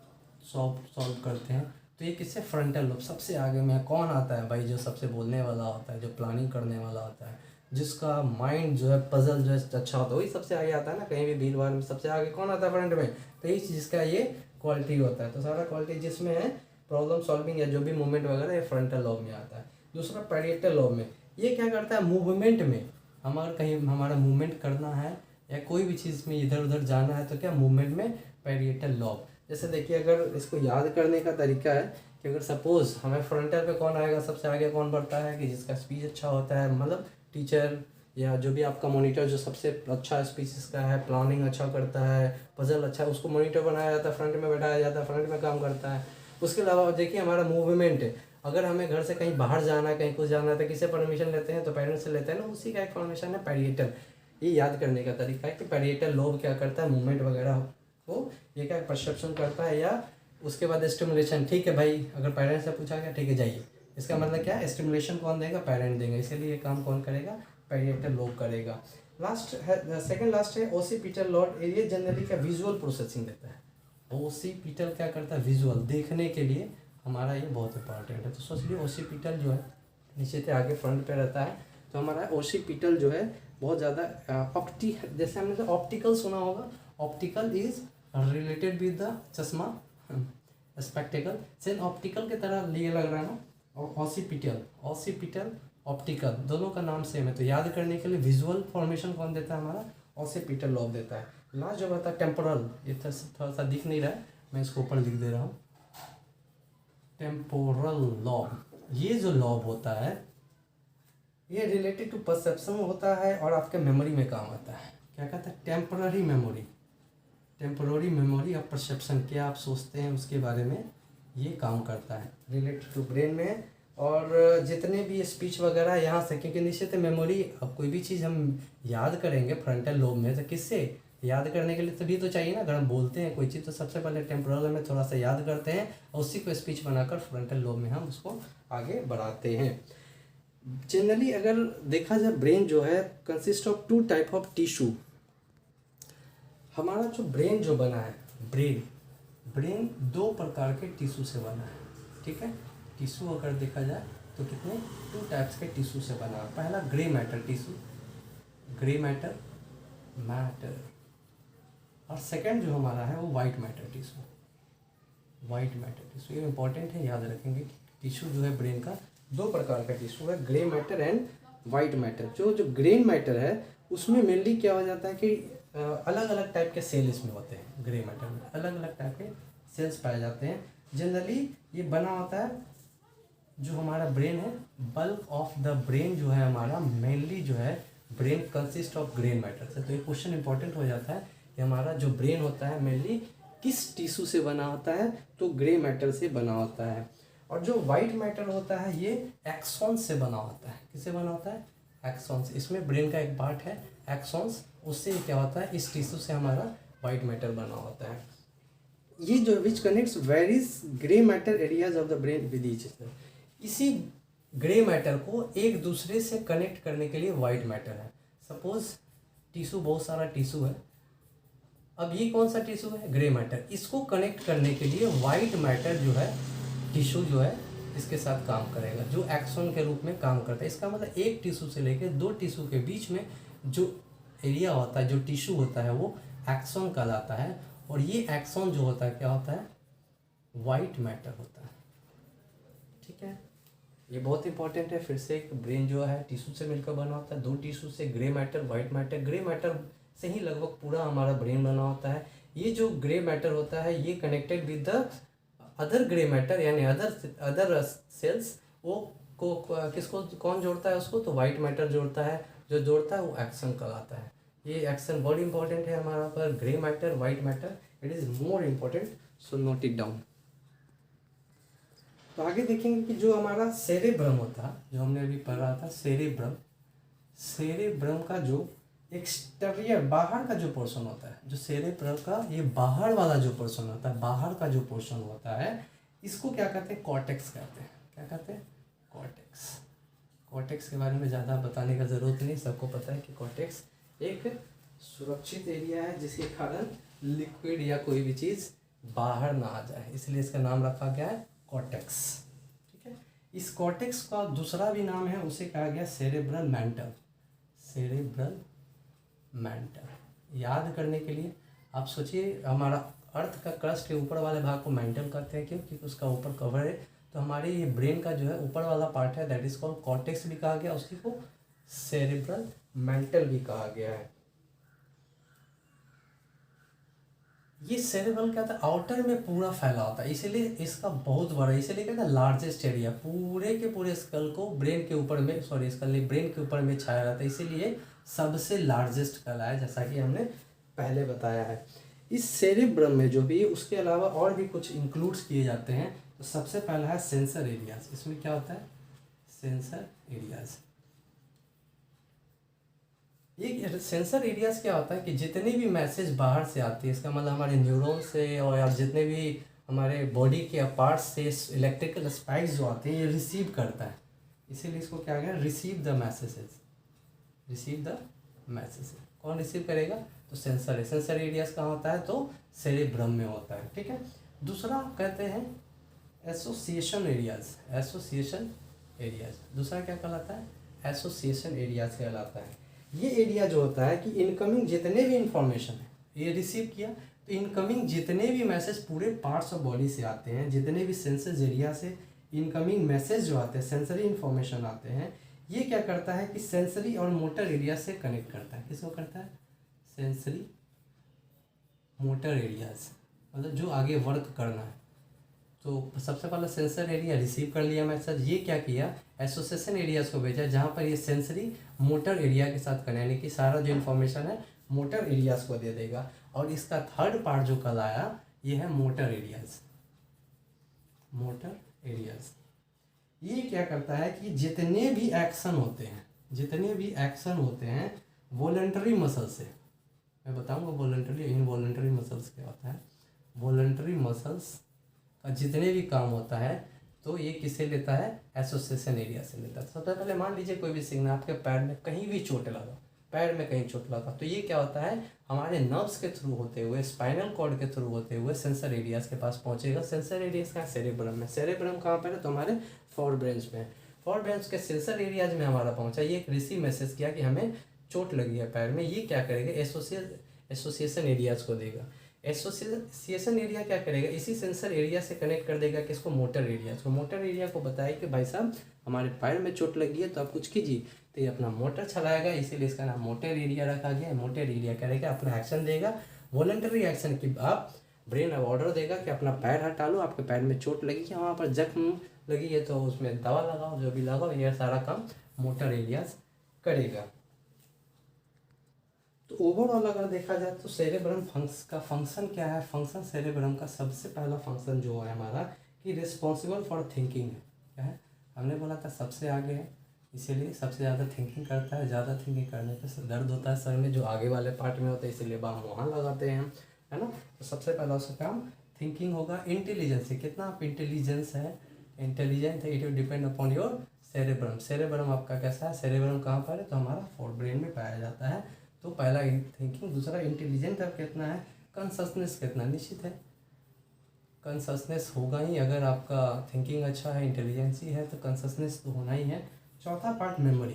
सॉल्व करते हैं, तो ये किससे, फ्रंटल लोब। सबसे आगे में कौन आता है भाई, जो सबसे बोलने वाला होता है, जो प्लानिंग करने वाला होता है, जिसका माइंड जो है पजल जो है अच्छा होता है, वही सबसे आगे आता है ना। कहीं भी भीड़ भाड़ में सबसे आगे कौन आता है, फ्रंट में। तो ये जिसका ये क्वालिटी होता है। तो सारा क्वालिटी जिसमें है प्रॉब्लम सॉल्विंग या जो भी मूवमेंट वगैरह, ये फ्रंटल लोब में आता है। दूसरा पैरिएटल लोब में, ये क्या करता है, मूवमेंट में, हमारा कहीं हमारा मूवमेंट करना है या कोई भी चीज़ में इधर उधर जाना है तो क्या मूवमेंट में पैरिएटल लोब। जैसे देखिए, अगर इसको याद करने का तरीका है कि अगर सपोज हमें फ्रंटल पे कौन आएगा, सबसे आगे कौन बढ़ता है कि जिसका स्पीच अच्छा होता है, मतलब टीचर या जो भी आपका मॉनिटर जो सबसे अच्छा स्पीच का है, प्लानिंग अच्छा करता है, पजल अच्छा है, उसको मॉनिटर बनाया जाता है, फ्रंट में बैठाया जाता है, फ्रंट में काम करता है। उसके अलावा देखिए हमारा मूवमेंट है, अगर हमें घर से कहीं बाहर जाना है, कहीं कुछ जाना है, तो किससे परमिशन लेते हैं? तो पेरेंट्स से लेते हैं ना। उसी का एक फॉर्मेशन है पैरिएटल। ये याद करने का तरीका है कि पैरिएटल लोब क्या करता है, मूवमेंट वगैरह को ये क्या परसेप्शन करता है, या उसके बाद स्टिमुलेशन। ठीक है भाई, अगर पेरेंट्स से पूछा गया, ठीक है जाइए, इसका मतलब क्या है, स्टिमुलेशन कौन देगा? पेरेंट देंगे। इसीलिए ये काम कौन करेगा? पैरिएटल लोब करेगा। लास्ट है, सेकंड लास्ट है ओसिपिटल लोब। ये जनरली क्या विजुअल प्रोसेसिंग देता है। ओसिपिटल क्या करता है? विजुअल, देखने के लिए हमारा ये बहुत इंपॉर्टेंट है। तो सोच लीजिए ओसिपिटल जो है नीचे से आगे फ्रंट पे रहता है, तो हमारा ओसिपिटल जो है बहुत ज़्यादा जैसे हमने ऑप्टिकल सुना होगा, optical is related with the चश्मा, स्पेक्टिकल। सेम ऑप्टिकल की तरह ये लग रहा है ना, ओसिपिटल ऑप्टिकल दोनों का नाम सेम है। तो याद करने के लिए विजुअल फॉर्मेशन कौन देता है? हमारा ओसिपिटल लॉब देता है। लास्ट जो होता है टेम्पोरल, ये थोड़ा सा दिख नहीं रहा है, मैं इसको ऊपर लिख दे रहा हूँ। टेम्पोरल लॉब, ये जो लॉब होता है ये रिलेटेड टू परसेप्शन होता है और आपके मेमोरी में काम आता है। क्या कहता है? Temporary memory, temporary memory of perception. क्या आप सोचते हैं उसके बारे में, ये काम करता है रिलेटेड टू ब्रेन में। और जितने भी स्पीच वगैरह यहाँ से, क्योंकि निश्चित मेमोरी, अब कोई भी चीज़ हम याद करेंगे फ्रंटल लोब में, तो किससे याद करने के लिए तभी तो चाहिए ना। अगर हम बोलते हैं कोई चीज़ तो सबसे पहले टेम्पोरल में थोड़ा सा याद करते हैं और उसी को स्पीच बनाकर फ्रंटल लोब में हम उसको आगे बढ़ाते हैं। जनरली अगर देखा जाए, ब्रेन जो है consist of 2 type of tissue. हमारा जो ब्रेन जो बना है, ब्रेन 2 प्रकार के टिश्यू से बना है। ठीक है, टिश्यू अगर देखा जाए तो कितने 2 टाइप्स के टिश्यू से बना है। पहला grey matter tissue, grey matter, और सेकंड जो हमारा है वो white matter tissue, white matter tissue. ये इंपॉर्टेंट है, याद रखेंगे। टिश्यू जो है ब्रेन का 2 प्रकार का टिश्यू है, grey matter and white matter. जो ग्रे मैटर है उसमें मेनली क्या हो जाता है कि अलग अलग टाइप के सेल इसमें होते हैं। ग्रे मैटर में अलग अलग टाइप के सेल्स पाए जाते हैं। जनरली ये बना होता है, जो हमारा ब्रेन है, बल्क ऑफ द ब्रेन जो है हमारा मेनली जो है brain consist of grey matter से। तो ये क्वेश्चन इंपॉर्टेंट हो जाता है कि हमारा जो ब्रेन होता है मेनली किस टिश्यू से बना होता है? तो ग्रे मैटर से बना होता है। और जो वाइट मैटर होता है ये एक्सॉन्स से बना होता है। किससे बना होता है? एक्सॉन्स। इसमें ब्रेन का एक पार्ट है एक्सॉन्स, उससे क्या होता है, इस टिश्यू से हमारा वाइट मैटर बना होता है। ये जो which connects various grey matter areas of the brain with each other. इसी ग्रे मैटर को एक दूसरे से कनेक्ट करने के लिए वाइट मैटर है। सपोज टिश्यू, बहुत सारा टिश्यू है, अब ये कौन सा टिश्यू है? Grey matter. इसको कनेक्ट करने के लिए वाइट मैटर जो है टिश्यू जो है इसके साथ काम करेगा, जो एक्सॉन के रूप में काम करता है। इसका मतलब एक टिश्यू से लेकर 2 टिश्यू के बीच में जो एरिया होता है, जो टिश्यू होता है, वो एक्सॉन कहलाता है। और ये एक्सॉन जो होता है क्या होता है? वाइट मैटर होता है। ठीक है, ये बहुत इंपॉर्टेंट है। फिर से एक ब्रेन जो है टिश्यू से मिलकर बना होता है, 2 टिश्यू से, grey matter, white matter. Grey matter से ही लगभग पूरा हमारा ब्रेन बना होता है। ये जो ग्रे मैटर होता है ये connected with the other grey matter, यानी अदर सेल्स। वो किसको कौन जोड़ता है उसको? तो वाइट मैटर जोड़ता है। जो जोड़ता है वो एक्सन कहलाता है। ये एक्सन बहुत इंपॉर्टेंट है हमारा पर, grey matter, white matter, it is more important, so note it down. तो आगे देखेंगे कि जो हमारा सेरेब्रम होता है, जो हमने अभी पढ़ा था, सेरेब्रम का जो एक्सटीरियर, बाहर का जो पोर्शन होता है, जो सेरेब्रम का ये बाहर वाला जो पोर्शन होता है, बाहर का जो पोर्शन होता है, इसको क्या कहते हैं? कॉर्टेक्स कहते हैं। क्या कहते हैं? कॉर्टेक्स। कॉर्टेक्स के बारे में ज़्यादा बताने का ज़रूरत नहीं, सबको पता है कि कॉर्टेक्स एक सुरक्षित एरिया है जिसके कारण लिक्विड या कोई भी चीज़ बाहर ना आ जाए, इसलिए इसका नाम रखा गया है कॉर्टेक्स। ठीक है, इस कॉर्टेक्स का दूसरा भी नाम है, उसे कहा गया सेरेब्रल मेंटल। Cerebral mental. याद करने के लिए आप सोचिए, हमारा अर्थ का क्रस्ट के ऊपर वाले भाग को मेंटल कहते हैं। क्यों? क्योंकि उसका ऊपर कवर है। तो हमारे ये ब्रेन का जो है ऊपर वाला पार्ट है, दैट इज कॉल्ड कॉर्टेक्स भी कहा गया, उसी को सेरेब्रल मेंटल भी कहा गया है। ये सेरेब्रल क्या था? आउटर में पूरा फैला होता है, इसीलिए इसका बहुत बड़ा, इसीलिए कहता है लार्जेस्ट एरिया। पूरे के पूरे स्कल को ब्रेन के ऊपर में, सॉरी स्कल नहीं, ब्रेन के ऊपर में छाया रहता है, इसीलिए सबसे लार्जेस्ट कहलाया, जैसा कि हमने पहले बताया है। इस सेरेब्रम में जो भी है उसके अलावा और भी कुछ इंक्लूड्स किए जाते हैं। तो सबसे पहला है सेंसर एरियाज। इसमें क्या होता है? Sensor areas. ये सेंसर एरियाज क्या होता है कि जितने भी मैसेज बाहर से आती है, इसका मतलब हमारे न्यूरॉन से और या जितने भी हमारे बॉडी के पार्ट्स से इलेक्ट्रिकल स्पाइक्स जो आते हैं ये रिसीव करता है, इसीलिए इसको क्या कहें? Receive the messages. Receive the messages कौन रिसीव करेगा? तो सेंसर है। सेंसर एरियाज कहाँ होता है? तो सेरेब्रम में होता है, ठीक है। दूसरा कहते हैं एसोसिएशन एरियाज। एसोसिएशन एरियाज दूसरा क्या कहलाता है? एसोसिएशन एरियाज कहलाता है। ये एरिया जो होता है कि इनकमिंग जितने भी इंफॉर्मेशन है ये रिसीव किया, तो इनकमिंग जितने भी मैसेज पूरे पार्ट्स ऑफ बॉडी से आते हैं, जितने भी सेंसस एरिया से इनकमिंग मैसेज जो आते हैं, सेंसरी इंफॉर्मेशन आते हैं, ये क्या करता है कि सेंसरी और मोटर एरिया से कनेक्ट करता है। किसको करता है? सेंसरी मोटर एरियाज, मतलब जो आगे वर्क करना है। तो सबसे पहले सेंसर एरिया रिसीव कर लिया मैसेज, ये क्या किया? एसोसिएशन एरियाज को भेजा जहाँ पर ये सेंसरी मोटर एरिया के साथ कनेक्ट, यानी कि सारा जो इन्फॉर्मेशन है मोटर एरियाज को दे देगा। और इसका थर्ड पार्ट जो कल आया ये है मोटर एरियाज। मोटर एरियाज ये क्या करता है कि जितने भी एक्शन होते हैं वॉलंटरी मसल से, मैं बताऊंगा वॉलंटरी इनवॉलंटरी मसल्स क्या होता है। वॉलंटरी मसल्स का जितने भी काम होता है तो ये किससे लेता है? एसोसिएशन एरिया से लेता है। सबसे पहले मान लीजिए कोई भी सिग्नल आपके पैर में कहीं भी चोट लगा, पैर में कहीं चोट लगा, तो ये क्या होता है? हमारे नर्व्स के थ्रू होते हुए, स्पाइनल कॉर्ड के थ्रू होते हुए सेंसर एरियाज के पास पहुंचेगा। सेंसर एरियाज का सेरेब्रम में। सेरेब्रम कहाँ पर है? तो हमारे फोर ब्रेन्स में। फोर ब्रेन्स के सेंसर एरियाज में हमारा पहुंचा, ये एक रिसीव मैसेज किया कि हमें चोट लगी है पैर में। ये क्या करेगा? एसोसिएशन एरियाज को देगा। एसोसिएशन एरिया क्या करेगा? इसी सेंसर एरिया से कनेक्ट कर देगा किसको? मोटर एरिया को। मोटर एरिया को बताया कि भाई साहब हमारे पैर में चोट लगी है तो आप कुछ कीजिए, तो ये अपना मोटर चलाएगा, इसीलिए इसका नाम मोटर एरिया रखा गया है। मोटर एरिया करेगा, अपना एक्शन देगा, वॉलंटरी एक्शन की आप ब्रेन अब ऑर्डर देगा कि अपना पैर हटा लो, आपके पैर में चोट लगी है, वहाँ पर जख्म लगी है तो उसमें दवा लगाओ, जो भी लगाओ, यह सारा काम मोटर एरियाज करेगा। तो ओवरऑल अगर देखा जाए तो सेरेब्रम का फंक्शन क्या है? फंक्शन सेरेब्रम का सबसे पहला फंक्शन जो है हमारा कि रिस्पॉन्सिबल फॉर थिंकिंग है। क्या है? हमने बोला था सबसे आगे है, इसीलिए सबसे ज़्यादा थिंकिंग करता है। ज़्यादा थिंकिंग करने पे दर्द होता है सर में, जो आगे वाले पार्ट में होता है, इसीलिए बाम वहाँ लगाते हैं, है ना। तो सबसे पहला उसका काम थिंकिंग होगा। इंटेलिजेंस है, कितना आप इंटेलिजेंस है, इंटेलिजेंट है, it will depend upon your cerebrum. Cerebrum आपका कैसा है? सेरेब्रम कहाँ पर है? तो हमारा फोर ब्रेन में पाया जाता है। तो पहला थिंकिंग। दूसरा इंटेलिजेंट अब कितना है? कॉन्शसनेस कितना? निश्चित है कॉन्शसनेस होगा ही, अगर आपका थिंकिंग अच्छा है, इंटेलिजेंसी है तो कॉन्शसनेस तो होना ही है। चौथा पार्ट मेमोरी,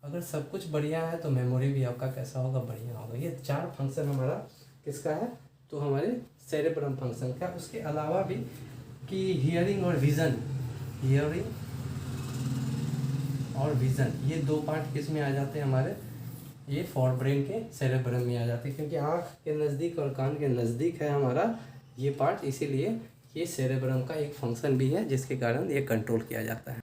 अगर सब कुछ बढ़िया है तो मेमोरी भी आपका कैसा होगा? बढ़िया होगा। ये चार फंक्शन हमारा किसका है? तो हमारे सेरेब्रम फंक्शन का। उसके अलावा भी कि हियरिंग और विज़न, हियरिंग और विज़न ये दो पार्ट किस में आ जाते हैं? हमारे ये फोर ब्रेन के सेरेब्रम में आ जाते हैं, क्योंकि आँख के नज़दीक और कान के नज़दीक है हमारा ये पार्ट, इसीलिए ये सेरेब्रम का एक फंक्शन भी है जिसके कारण ये कंट्रोल किया जाता है।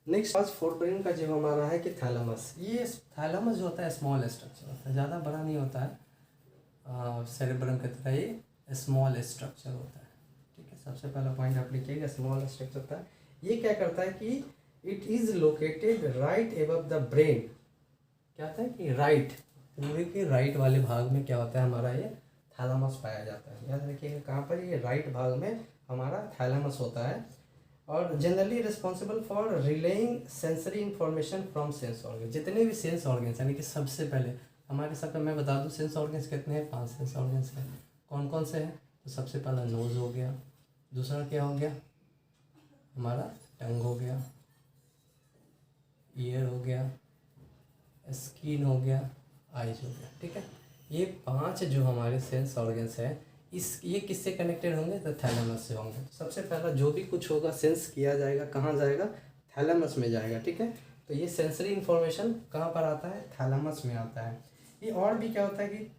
नेक्स्ट आज फोर ब्रेन का जो हमारा है कि थैलेमस। ये थैलेमस जो होता है स्मॉल स्ट्रक्चर होता है, ज़्यादा बड़ा नहीं होता है। सेरेब्रम की तरह ये स्मॉल स्ट्रक्चर होता है, ठीक है। सबसे पहला पॉइंट आप लिखिएगा, स्मॉल स्ट्रक्चर होता है। ये क्या करता है कि it is located right above the brain. क्या होता है कि राइट, पूरे के राइट वाले भाग में क्या होता है? हमारा ये थैलेमस पाया जाता है। याद रखिएगा कहाँ पर? ये राइट भाग में हमारा थैलेमस होता है। और generally responsible for relying sensory information from sense organ. जितने भी सेंस ऑर्गन्स, यानी कि सबसे पहले हमारे सब मैं बता दूं सेंस ऑर्गन्स कितने हैं? 5 सेंस ऑर्गन्स हैं। कौन कौन से हैं? तो सबसे पहला नोज़ हो गया, दूसरा क्या हो गया? हमारा टंग हो गया, ईयर हो गया, स्किन हो गया, आइज हो गया, ठीक है। ये 5 जो हमारे सेंस ऑर्गन्स हैं, ये किससे कनेक्टेड होंगे? तो थैलेमस से होंगे। तो सबसे पहला जो भी कुछ होगा सेंस किया जाएगा, कहाँ जाएगा? थैलेमस में जाएगा, ठीक है। तो ये सेंसरी इन्फॉर्मेशन कहाँ पर आता है? थैलेमस में आता है। ये और भी क्या होता है कि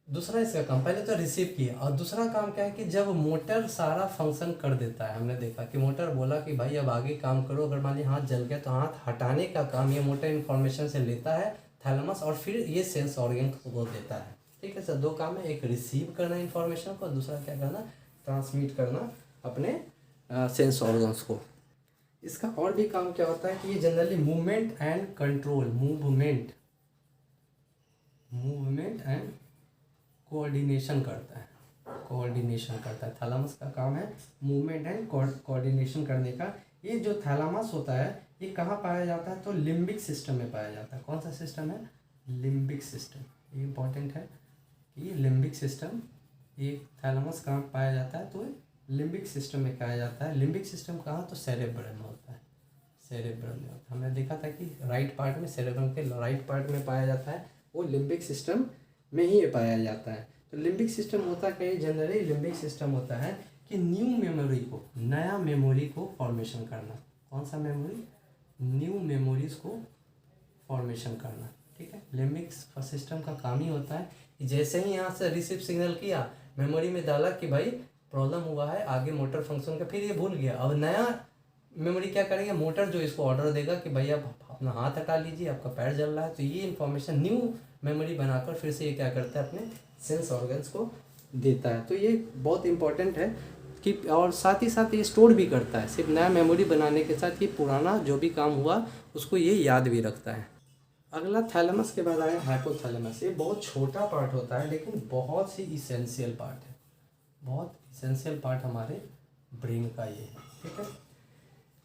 दूसरा इसका काम, पहले तो रिसीव किया, और दूसरा काम क्या है कि जब मोटर सारा फंक्शन कर देता है, हमने देखा कि मोटर बोला कि भाई अब आगे काम करो, अगर मान लीजिए हाथ जल गया तो हाथ हटाने का काम ये मोटर इन्फॉर्मेशन से लेता है थैलेमस, और फिर ये सेंस ऑर्गन को देता है, ठीक है सर, दो काम है, एक रिसीव करना इन्फॉर्मेशन को, दूसरा क्या करना, ट्रांसमिट करना अपने सेंस ऑर्गन्स को। इसका और भी काम क्या होता है कि ये generally movement and control, movement and coordination करता है, कोऑर्डिनेशन करता है। थैलेमस का काम है मूवमेंट एंड कोऑर्डिनेशन करने का। ये जो थैलेमस होता है ये कहाँ पाया जाता है, तो लिम्बिक सिस्टम में पाया जाता है। कौन सा सिस्टम है, लिम्बिक सिस्टम। ये इंपॉर्टेंट है कि लिम्बिक सिस्टम, ये थैलेमस कहाँ पाया जाता है, तो लिम्बिक सिस्टम में पाया जाता है। लिम्बिक सिस्टम कहाँ, तो सेरेब्रम में होता है, सेरेब्रम में होता है। हमने देखा था कि राइट पार्ट में, सेरेब्रम के राइट पार्ट में पाया जाता है, वो लिम्बिक सिस्टम में ही ये पाया जाता है। तो लिम्बिक सिस्टम होता क्या है, जनरली लिम्बिक सिस्टम होता है कि न्यू मेमोरी को, नया मेमोरी को फॉर्मेशन करना। कौन सा मेमोरी, न्यू मेमोरीज को फॉर्मेशन करना, ठीक है। लिम्बिक सिस्टम का काम ही होता है कि जैसे ही यहाँ से रिसीव सिग्नल किया, मेमोरी में डाला कि भाई प्रॉब्लम हुआ है आगे मोटर फंक्शन का, फिर ये भूल गया। अब नया मेमोरी क्या करेंगे, मोटर जो इसको ऑर्डर देगा कि भाई आप अपना हाथ हटा लीजिए, आपका पैर जल रहा है, तो ये इन्फॉर्मेशन न्यू मेमोरी बनाकर फिर से ये क्या करता है, अपने सेंस ऑर्गन्स को देता है। तो ये बहुत इंपॉर्टेंट है कि, और साथ ही साथ ये स्टोर भी करता है। सिर्फ नया मेमोरी बनाने के साथ ये पुराना जो भी काम हुआ उसको ये याद भी रखता है। अगला थैलेमस के बाद आया हाइपोथैलेमस। ये बहुत छोटा पार्ट होता है लेकिन बहुत ही इसेंशियल पार्ट है, बहुत इसेंशियल पार्ट हमारे ब्रेन का ये है, ठीक है।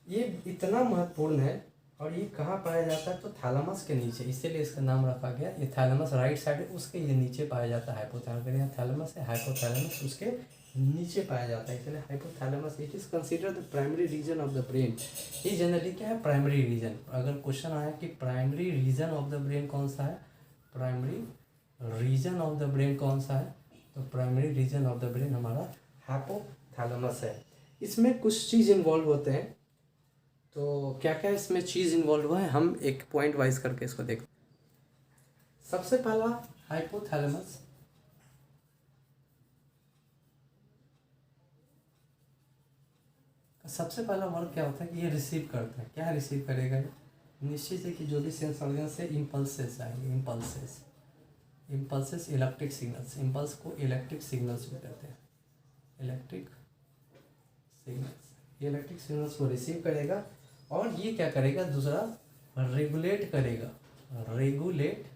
ये इतना महत्वपूर्ण है और ये कहाँ पाया जाता है, तो थैलेमस के नीचे, इसीलिए इसका नाम रखा गया। ये थैलेमस राइट साइड है, उसके ये नीचे पाया जाता है हाइपोथैलेमस। यहाँ थैलेमस है, हाइपोथैलेमस उसके नीचे पाया जाता है, इसलिए hypothalamus. It is consider the primary region of the brain. ये जनरली क्या है, प्राइमरी रीजन। अगर क्वेश्चन आया कि primary region of the brain कौन सा है, primary region of the brain कौन सा है, तो primary region of the brain हमारा हाइपोथैलेमस है। इसमें कुछ चीज़ इन्वॉल्व होते हैं, तो क्या क्या इसमें चीज़ इन्वॉल्व हुआ है, हम एक पॉइंट वाइज करके इसको देखते हैं। सबसे पहला हाइपोथैलेमस, सबसे पहला वर्क क्या होता है कि ये रिसीव करता है। क्या रिसीव करेगा, निश्चित है कि जो भी सेंस ऑर्गन से इम्पल्सेस आएंगे, इम्पल्सेस इलेक्ट्रिक सिग्नल्स, इम्पल्स को इलेक्ट्रिक सिग्नल्स भी कहते हैं, इलेक्ट्रिक सिग्नल्स। इलेक्ट्रिक सिग्नल्स को रिसीव करेगा और ये क्या करेगा, दूसरा रेगुलेट करेगा, रेगुलेट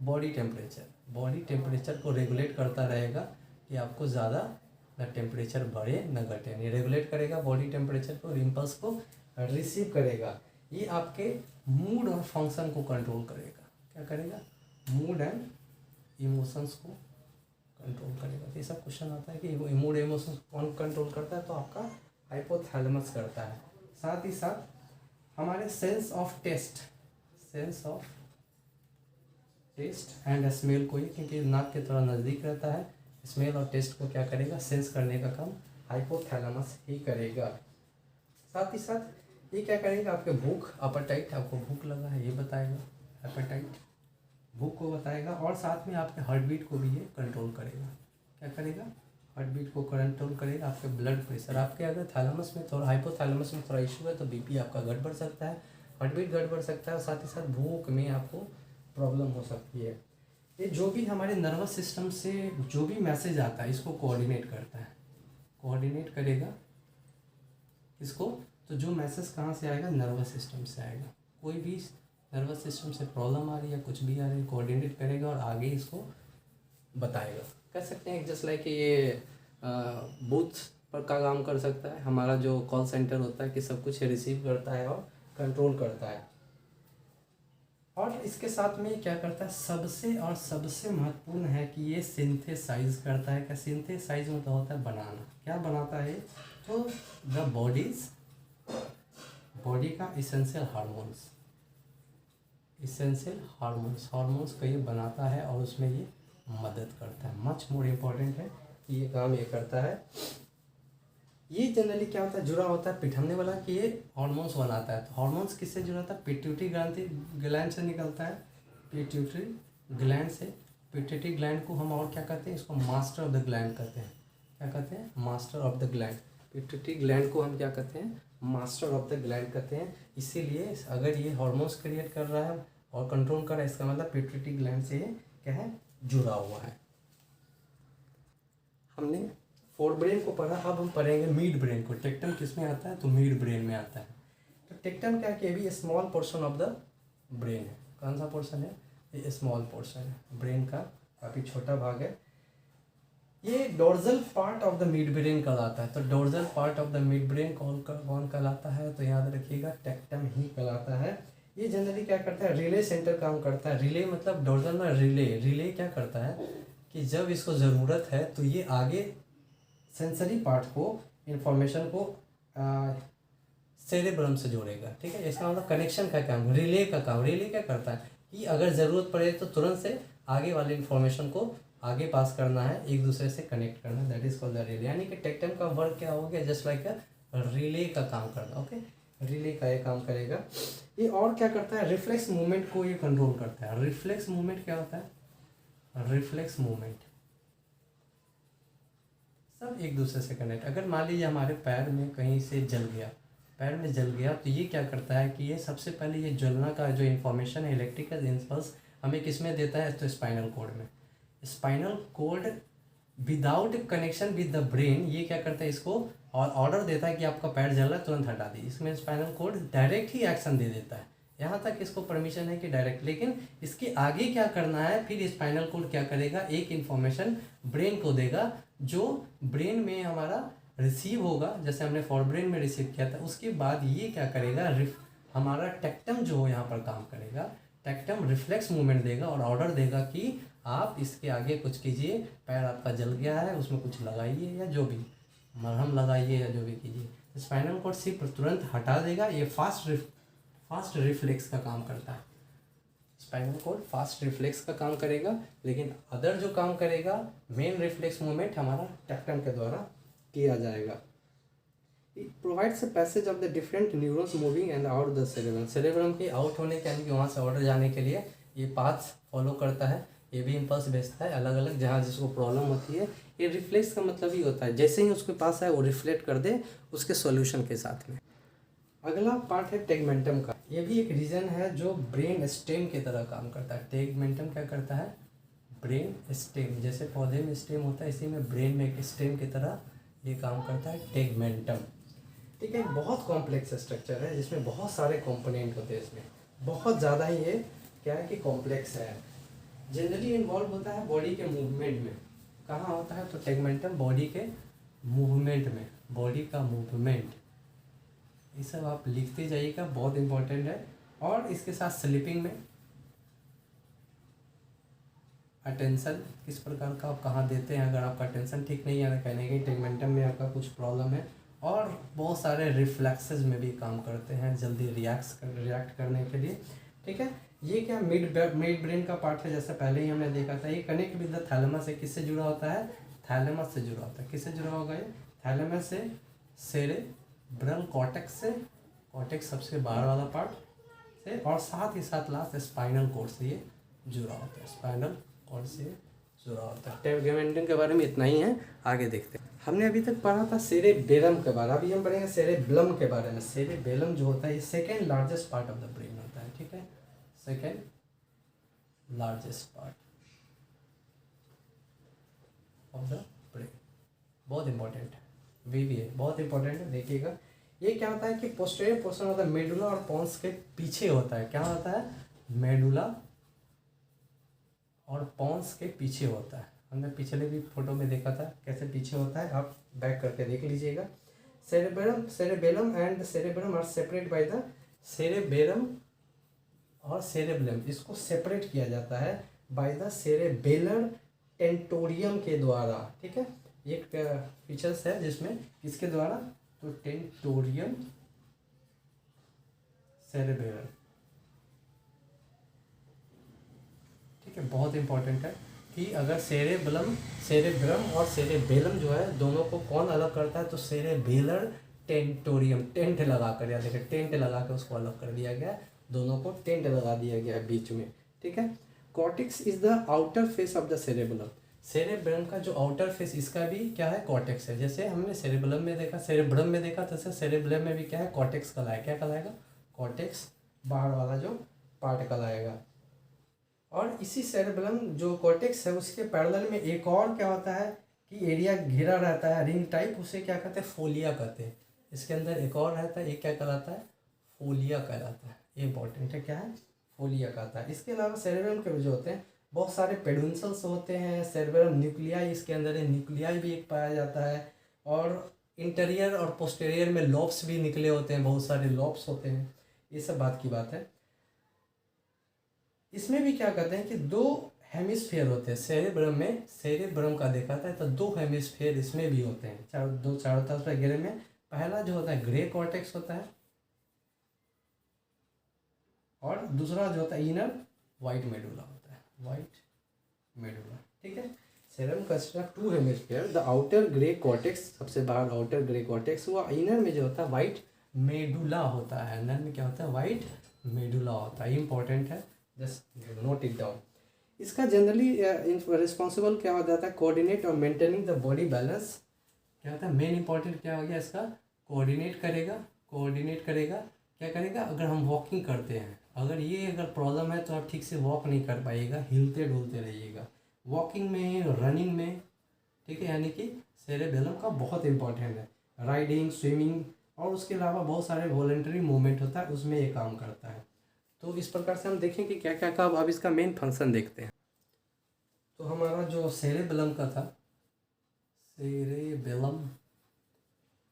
बॉडी टेम्परेचर को रेगुलेट करता रहेगा कि आपको ज़्यादा न टेम्परेचर बढ़े न घटे, यानी रेगुलेट करेगा बॉडी टेम्परेचर को, इम्पल्स को रिसीव करेगा। ये आपके मूड और फंक्शन को कंट्रोल करेगा। क्या करेगा, मूड एंड इमोशंस को कंट्रोल करेगा। तो ये सब क्वेश्चन आता है कि मूड इमोशंस कौन कंट्रोल करता है, तो आपका हाइपोथैलेमस करता है। साथ ही साथ हमारे sense of taste and smell को, क्योंकि नाक के थोड़ा नज़दीक रहता है, स्मेल और टेस्ट को क्या करेगा, सेंस करने का काम हाइपोथैलेमस ही करेगा। साथ ही साथ ये क्या करेगा, आपके भूख, अपेटाइट, आपको भूख लगा है ये बताएगा, एपेटाइट भूख को बताएगा। और साथ में आपके हार्ट बीट को भी ये कंट्रोल करेगा। क्या करेगा, हार्ट बीट को कंट्रोल करेगा। आपके ब्लड प्रेशर, आपके अगर थैलेमस में थोड़ा, हाइपोथैलेमस में थोड़ा इशू है तो बीपी आपका गड़बड़ सकता है, हार्ट बीट गड़बड़ सकता है, और साथ ही साथ भूख में आपको प्रॉब्लम हो सकती है। ये जो भी हमारे नर्वस सिस्टम से जो भी मैसेज आता है इसको कोऑर्डिनेट करता है, कोऑर्डिनेट करेगा इसको। तो जो मैसेज कहाँ से आएगा, नर्वस सिस्टम से आएगा। कोई भी नर्वस सिस्टम से प्रॉब्लम आ रही है, कुछ भी आ रही है, कोऑर्डिनेट करेगा और आगे इसको बताएगा। कह सकते हैं जस्ट लाइक ये बूथ पर का काम कर सकता है, हमारा जो कॉल सेंटर होता है कि सब कुछ रिसीव करता है और कंट्रोल करता है। और इसके साथ में क्या करता है, सबसे महत्वपूर्ण है कि ये सिंथेसाइज करता है। क्या सिंथेसाइज मतलब होता है बनाना। क्या बनाता है, तो द बॉडी का इसेंशियल हार्मोन्स को ये बनाता है और उसमें ये मदद करता है। मच मोर इम्पॉर्टेंट है कि ये काम ये करता है। ये जनरली क्या होता है, जुड़ा होता है हमने बोला कि ये हार्मोन्स बनाता है। तो हार्मोन्स किससे जुड़ा होता है, पिट्यूटरी ग्लैंड से निकलता है, पिट्यूटरी ग्लैंड से। पिट्यूटरी ग्लैंड को हम और क्या कहते हैं, इसको मास्टर ऑफ द ग्लैंड कहते हैं। क्या कहते हैं, master of the gland. Pituitary gland को हम क्या कहते हैं, मास्टर ऑफ द ग्लैंड कहते हैं। इसीलिए अगर ये हार्मोन्स क्रिएट कर रहा है और कंट्रोल कर रहा है, इसका मतलब पिट्यूटरी ग्लैंड से क्या है, जुड़ा हुआ है। हमने फोर ब्रेन को पढ़ा, अब हम पढ़ेंगे मिड ब्रेन को। टेक्टम किस में आता है? तो मिड ब्रेन में आता है। तो टेक्टम क्या कि भी small portion of the brain है। कौन सा पोर्शन है? ये स्मॉल पोर्शन है, ब्रेन का काफ़ी छोटा भाग है। ये dorsal part of the mid brain कहलाता है। तो dorsal part of the mid brain कौन कहलाता है? तो याद रखिएगा टेक्टम ही कहलाता है। ये जनरली क्या करता है? रिले सेंटर काम करता है। रिले मतलब डोर्जल में रिले क्या करता है कि जब इसको ज़रूरत है तो ये आगे सेंसरी पार्ट को, इंफॉर्मेशन को सेरेब्रम से जोड़ेगा। ठीक है, इसका मतलब कनेक्शन का काम, रिले का काम। रिले क्या करता है कि अगर ज़रूरत पड़े तो तुरंत से आगे वाले इंफॉर्मेशन को आगे पास करना है, एक दूसरे से कनेक्ट करना, that is called the relay. यानी कि टेक्टम का वर्क क्या हो गया? जस्ट लाइक रिले का काम करना। ओके, रिले का ये काम करेगा। ये और क्या करता है? रिफ्लेक्स मूवमेंट को ये कंट्रोल करता है। रिफ्लेक्स मूवमेंट क्या होता है? रिफ्लेक्स मूवमेंट सब एक दूसरे से कनेक्ट। अगर मान लीजिए हमारे पैर में कहीं से जल गया, पैर में जल गया, तो ये क्या करता है कि ये सबसे पहले ये जलना का जो इन्फॉर्मेशन है, इलेक्ट्रिकल इम्पल्स हमें किस में देता है? तो स्पाइनल कॉर्ड में। Spinal cord without connection with the brain ये क्या करता है? इसको और ऑर्डर देता है कि आपका पैर जल रहा है, तुरंत हटा दी। इसमें स्पाइनल कॉर्ड डायरेक्ट ही एक्शन दे देता है। यहाँ तक इसको परमिशन है कि डायरेक्ट, लेकिन इसके आगे क्या करना है? फिर स्पाइनल कॉर्ड क्या करेगा? एक इन्फॉर्मेशन ब्रेन को देगा, जो ब्रेन में हमारा रिसीव होगा, जैसे हमने फॉर ब्रेन में रिसीव किया था। उसके बाद ये क्या करेगा? हमारा टेक्टम जो हो यहाँ पर काम करेगा। टेक्टम रिफ्लेक्स मूवमेंट देगा और ऑर्डर देगा कि आप इसके आगे कुछ कीजिए, पैर आपका जल गया है, उसमें कुछ लगाइए या जो भी मरहम लगाइए या जो भी कीजिए। स्पाइनल कॉर्ड सिर्फ तुरंत हटा देगा। ये फास्ट रिफ्लेक्स का काम करता है। स्पाइनल कॉर्ड फास्ट रिफ्लेक्स का काम करेगा, लेकिन अदर जो काम करेगा मेन रिफ्लेक्स मूवमेंट हमारा टेक्टम के द्वारा किया जाएगा। It provides a passage of the different neurons moving and out the cerebrum. Cerebrum के आउट होने के, यानी कि वहाँ से ऑर्डर जाने के लिए ये पाथ फॉलो करता है। ये भी इम्पल्स भेजता है अलग अलग, जहाँ जिसको प्रॉब्लम होती है। ये रिफ्लेक्स का मतलब ही होता है जैसे ही उसके पास है वो रिफ्लेक्ट कर दे उसके सॉल्यूशन के साथ में। अगला पार्ट है टेगमेंटम का। ये भी एक रीजन है जो ब्रेन स्टेम की तरह काम करता है। टेगमेंटम क्या करता है? ब्रेन स्टेम, जैसे पौधे में स्टेम होता है, इसी में ब्रेन में एक स्टेम की तरह ये काम करता है टेगमेंटम। ठीक है, बहुत कॉम्प्लेक्स स्ट्रक्चर है जिसमें बहुत सारे कंपोनेंट होते हैं। इसमें बहुत ज़्यादा ही ये क्या है कि कॉम्प्लेक्स है। जनरली इन्वॉल्व होता है बॉडी के मूवमेंट में। कहाँ होता है? तो टेगमेंटम बॉडी के मूवमेंट में, बॉडी का मूवमेंट। ये सब आप लिखते जाइएगा, बहुत इंपॉर्टेंट है। और इसके साथ स्लीपिंग में अटेंशन किस प्रकार का आप कहाँ देते हैं, अगर आपका अटेंशन ठीक नहीं है, कहने के टेगमेंटम में आपका कुछ प्रॉब्लम है। और बहुत सारे रिफ्लेक्सेस में भी काम करते हैं जल्दी रिएक्ट करने के लिए। ठीक है, ये क्या मिड ब्रेन का पार्ट है, जैसे पहले ही हमने देखा था। ये कनेक्ट विद द थैलेमस से किससे जुड़ा होता है? थैलेमस से जुड़ा होता है। किससे जुड़ा होगा ये? थैलेमस से, सेरेब्रल कॉर्टेक्स से, कॉर्टेक्स सबसे बाहर वाला पार्ट से, और साथ ही साथ लास्ट स्पाइनल कॉर्ड से ये जुड़ा होता है। स्पाइनल कॉर्ड से जुड़ा होता है। टेगमेंटम के बारे में इतना ही है, आगे देखते हैं। हमने अभी तक पढ़ा था सेरेबेलम के बारे में, अभी हम पढ़ेंगे सेरेब्लम के बारे में। सेरेबेलम जो होता है ये second largest part of the brain होता है। ठीक है, second largest part of the brain, बहुत इंपॉर्टेंट है। VVA बहुत इंपॉर्टेंट है, देखिएगा। ये क्या होता है कि posterior portion of the medulla और पोन्स के पीछे होता है। क्या होता है? मेडुला और पोन्स के पीछे होता है। हमने पिछले भी फोटो में देखा था कैसे पीछे होता है, आप बैक करके देख लीजिएगा। Cerebellum and cerebrum are separate by the cerebellum और सेरेब्लम, इसको सेपरेट किया जाता है बाय द सेरेबेलर टेंटोरियम के द्वारा। ठीक है, एक फीचर्स है जिसमें किसके द्वारा? तो टेंटोरियम सेरेबेलर। ठीक है, बहुत इंपॉर्टेंट है कि अगर सेरेब्रम और सेरेबेलम जो है दोनों को कौन अलग करता है? तो सेरेबेलर टेंटोरियम, टेंट लगा कर, या देखिए टेंट लगा के उसको अलग कर दिया गया, दोनों को टेंट लगा दिया गया बीच में। ठीक है, cortex is the outer face of the cerebellum. Cerebrum का जो आउटर फेस, इसका भी क्या है? कॉर्टेक्स है। जैसे हमने सेरेबेलम में देखा, सेरेब्रम में देखा, तैसे सेरेबेलम में भी क्या है? कॉर्टेक्स कहलाएगा। क्या कहलाएगा? कॉर्टेक्स, बाहर वाला जो पार्ट कहलाएगा। और इसी सेरेबेलम जो कॉर्टेक्स है उसके पैरेलल में एक और क्या होता है? कि एरिया घेरा रहता है रिंग टाइप, उसे क्या कहते हैं, फोलिया कहते हैं। इसके अंदर एक और रहता है, ये क्या कहलाता है, फोलिया कहलाता है। ये इंपॉर्टेंट है, क्या है, फोलिया कहता है। इसके अलावा सेरेब्रम के जो होते हैं बहुत सारे पेडुंसल्स होते हैं। सेरेब्रम न्यूक्लियाई इसके अंदर है, न्यूक्लियाई भी एक पाया जाता है। और इंटीरियर और पोस्टीरियर में लॉब्स भी निकले होते हैं, बहुत सारे लॉब्स होते हैं। ये सब बात की बात है। इसमें भी क्या कहते हैं कि दो हेमिस्फीयर होते हैं सेरेब्रम में। सेरेब्रम का देखा था तो दो हेमिस्फीयर इसमें भी होते हैं, चारों तरफ से घेरे में। पहला जो होता है ग्रे कॉर्टेक्स होता है, और दूसरा जो होता है इनर वाइट मेडुला होता है, वाइट मेडुला। ठीक है, cerebrum consist of two hemisphere, the outer grey cortex, सबसे बाहर आउटर ग्रे कॉर्टेक्स हुआ, इनर में जो होता है वाइट मेडुला होता है। अंदर में क्या होता है, वाइट मेडुला होता है। इंपॉर्टेंट है, जस्ट नोट इट डाउन। इसका जनरली रिस्पॉन्सिबल क्या हो जाता है, कोऑर्डिनेट और मेंटेनिंग द बॉडी बैलेंस। क्या होता है, मेन इंपॉर्टेंट क्या हो गया इसका, कोऑर्डिनेट करेगा। कोऑर्डिनेट करेगा, क्या करेगा, अगर हम वॉकिंग करते हैं, अगर प्रॉब्लम है तो आप ठीक से वॉक नहीं कर पाइएगा, हिलते डुलते रहिएगा वॉकिंग में, रनिंग में। ठीक है, यानी कि सेरेबेलम का बहुत इंपॉर्टेंट है। राइडिंग, स्विमिंग और उसके अलावा बहुत सारे वॉलंटरी मूवमेंट होता है, उसमें ये काम करता है। तो इस प्रकार से हम देखें कि क्या क्या का, अब इसका मेन फंक्शन देखते हैं। तो हमारा जो सेरेबेलम का था, सेरेबेलम,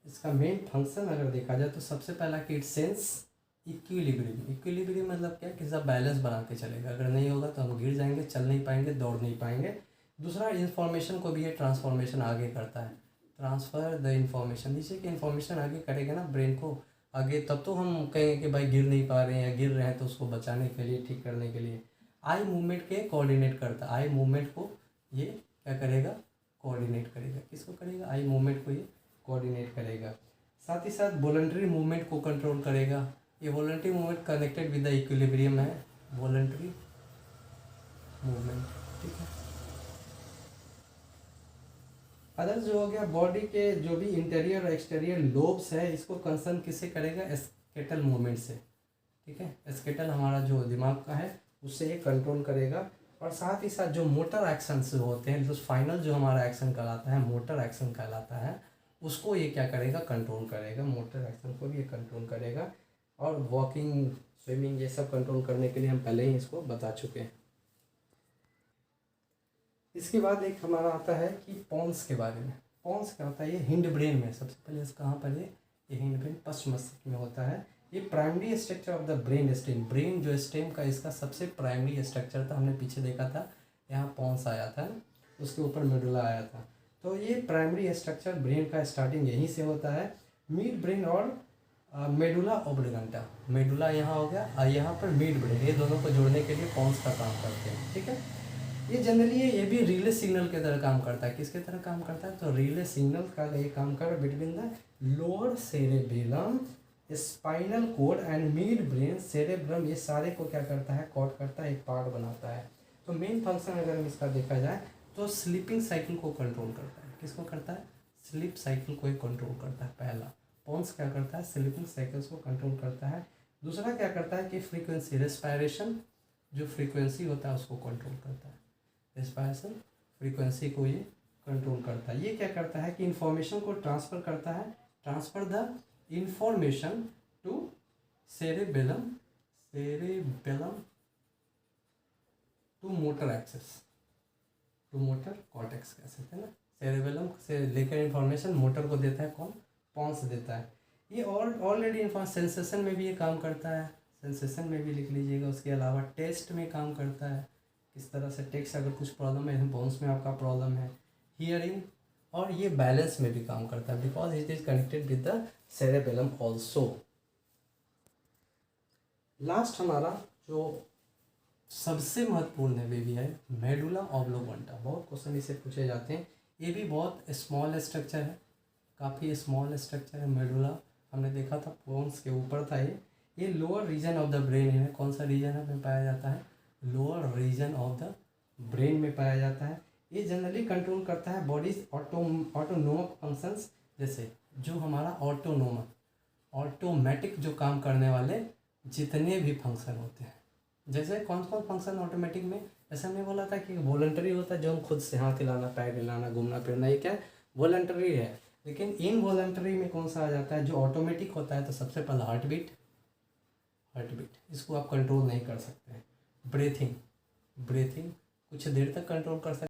इसका मेन फंक्शन अगर देखा जाए तो सबसे पहला कि इट सेंस इक्विलिब्रियम। इक्विलिब्रियम मतलब क्या, कि सब बैलेंस बना के चलेगा। अगर नहीं होगा तो हम गिर जाएंगे, चल नहीं पाएंगे, दौड़ नहीं पाएंगे। दूसरा, इन्फॉर्मेशन को भी ये ट्रांसफॉर्मेशन आगे करता है, ट्रांसफ़र द इन्फॉर्मेशन। नीचे की इन्फॉर्मेशन आगे करेगा ना ब्रेन को आगे, तब तो हम कहेंगे कि भाई गिर नहीं पा रहे हैं या गिर रहे हैं, तो उसको बचाने के लिए, ठीक करने के लिए आई मूवमेंट के कोऑर्डिनेट करता है। आई मूवमेंट को ये क्या करेगा, कोऑर्डिनेट करेगा। किसको करेगा, आई मूवमेंट को ये कोऑर्डिनेट करेगा। साथ ही साथ वॉलंटरी मूवमेंट को कंट्रोल करेगा। ये voluntary movement connected with the equilibrium है, वॉलंटरी मूवमेंट। ठीक है, अदर जो हो गया बॉडी के जो भी इंटीरियर और एक्सटीरियर लोब्स है, इसको कंसर्न किससे करेगा, स्केटल मूवमेंट से। ठीक है, स्केटल हमारा जो दिमाग का है उससे ये कंट्रोल करेगा। और साथ ही साथ जो मोटर एक्शंस होते हैं, जो फाइनल जो हमारा एक्शन कहलाता है, मोटर एक्शन कहलाता है, उसको ये क्या करेगा, कंट्रोल करेगा। मोटर एक्शन को भी ये कंट्रोल करेगा। और वॉकिंग, स्विमिंग, ये सब कंट्रोल करने के लिए हम पहले ही इसको बता चुके हैं। इसके बाद एक हमारा आता है कि पॉन्स के बारे में। पॉन्स क्या होता है, ये हिंड ब्रेन में, सबसे पहले इस कहाँ पर ये हिंड ब्रेन पश्च मस्तिष्क में होता है। ये primary structure of the brain stem, brain जो स्टेम का इसका सबसे प्राइमरी स्ट्रक्चर था, हमने पीछे देखा था, यहाँ पॉन्स आया था, उसके ऊपर मेडुला आया था। तो ये प्राइमरी स्ट्रक्चर ब्रेन का स्टार्टिंग यहीं से होता है। मिड ब्रेन और मेडुला ऑब्लिगेंटा, मेडुला यहाँ हो गया और यहाँ पर मिड ब्रेन, ये दोनों को जोड़ने के लिए पॉन्स का काम करते हैं। ठीक है, ये जनरली ये भी रिले सिग्नल के तरह काम करता है। किसके तरह काम करता है, तो रिले सिग्नल का ये काम कर between the lower cerebellum, spinal cord and mid brain, cerebrum, ये सारे को क्या करता है, कॉर्ड करता है, एक पार्ट बनाता है। तो मेन फंक्शन अगर हम इसका देखा जाए तो स्लीपिंग साइकिल को कंट्रोल करता है। किसको करता है, स्लीप साइकिल को कंट्रोल करता है। पहला पॉन्स क्या करता है, स्लीपिंग साइकिल्स को कंट्रोल करता है। दूसरा क्या करता है कि फ्रीक्वेंसी, रेस्पायरेशन, जो फ्रीक्वेंसी होता है उसको कंट्रोल करता है। रेस्पायरेशन फ्रीक्वेंसी को ये कंट्रोल करता है। ये क्या करता है कि इंफॉर्मेशन को ट्रांसफ़र करता है, transfer the information to cerebellum, cerebellum to motor access, to motor cortex कह सकते हैं ना। सेरेबेलम से लेकर इंफॉर्मेशन मोटर को देता है, कौन, पॉन्स देता है। ये ऑलरेडी इंफॉर्मेशन सेंसेशन में भी ये काम करता है, सेंसेशन में भी लिख लीजिएगा। उसके अलावा टेस्ट में काम करता है, किस तरह से टेक्स्ट, अगर कुछ प्रॉब्लम है, बोन्स में आपका प्रॉब्लम है, हियरिंग, और ये बैलेंस में भी काम करता है, because it is connected with the cerebellum also. Last हमारा जो सबसे महत्वपूर्ण है वे भी है मेडुला ऑब्लिगेंटा। बहुत क्वेश्चन इससे पूछे जाते हैं। ये भी बहुत स्मॉल स्ट्रक्चर है, काफ़ी स्मॉल स्ट्रक्चर है मेडुला। हमने देखा था पोन्स के ऊपर था ये lower region of the brain है। कौन सा रीजन है में पाया जाता है, lower region of the brain में पाया जाता है। ये जनरली कंट्रोल करता है बॉडीज ऑटोनोमिक फंक्शंस, जैसे जो हमारा ऑटोमेटिक जो काम करने वाले जितने भी फंक्शन होते हैं। जैसे कौन कौन फंक्शन ऑटोमेटिक में, ऐसा नहीं बोला था कि वॉलंटरी होता है जो हम खुद से हाथ हिलाना, पैर हिलाना, घूमना फिरना, ये क्या है, वॉलंटरी है। लेकिन इनवॉलंटरी में कौन सा आ जाता है, जो ऑटोमेटिक होता है। तो सबसे पहला हार्ट बीट, इसको आप कंट्रोल नहीं कर सकते हैं। ब्रीथिंग कुछ देर तक कंट्रोल कर सकते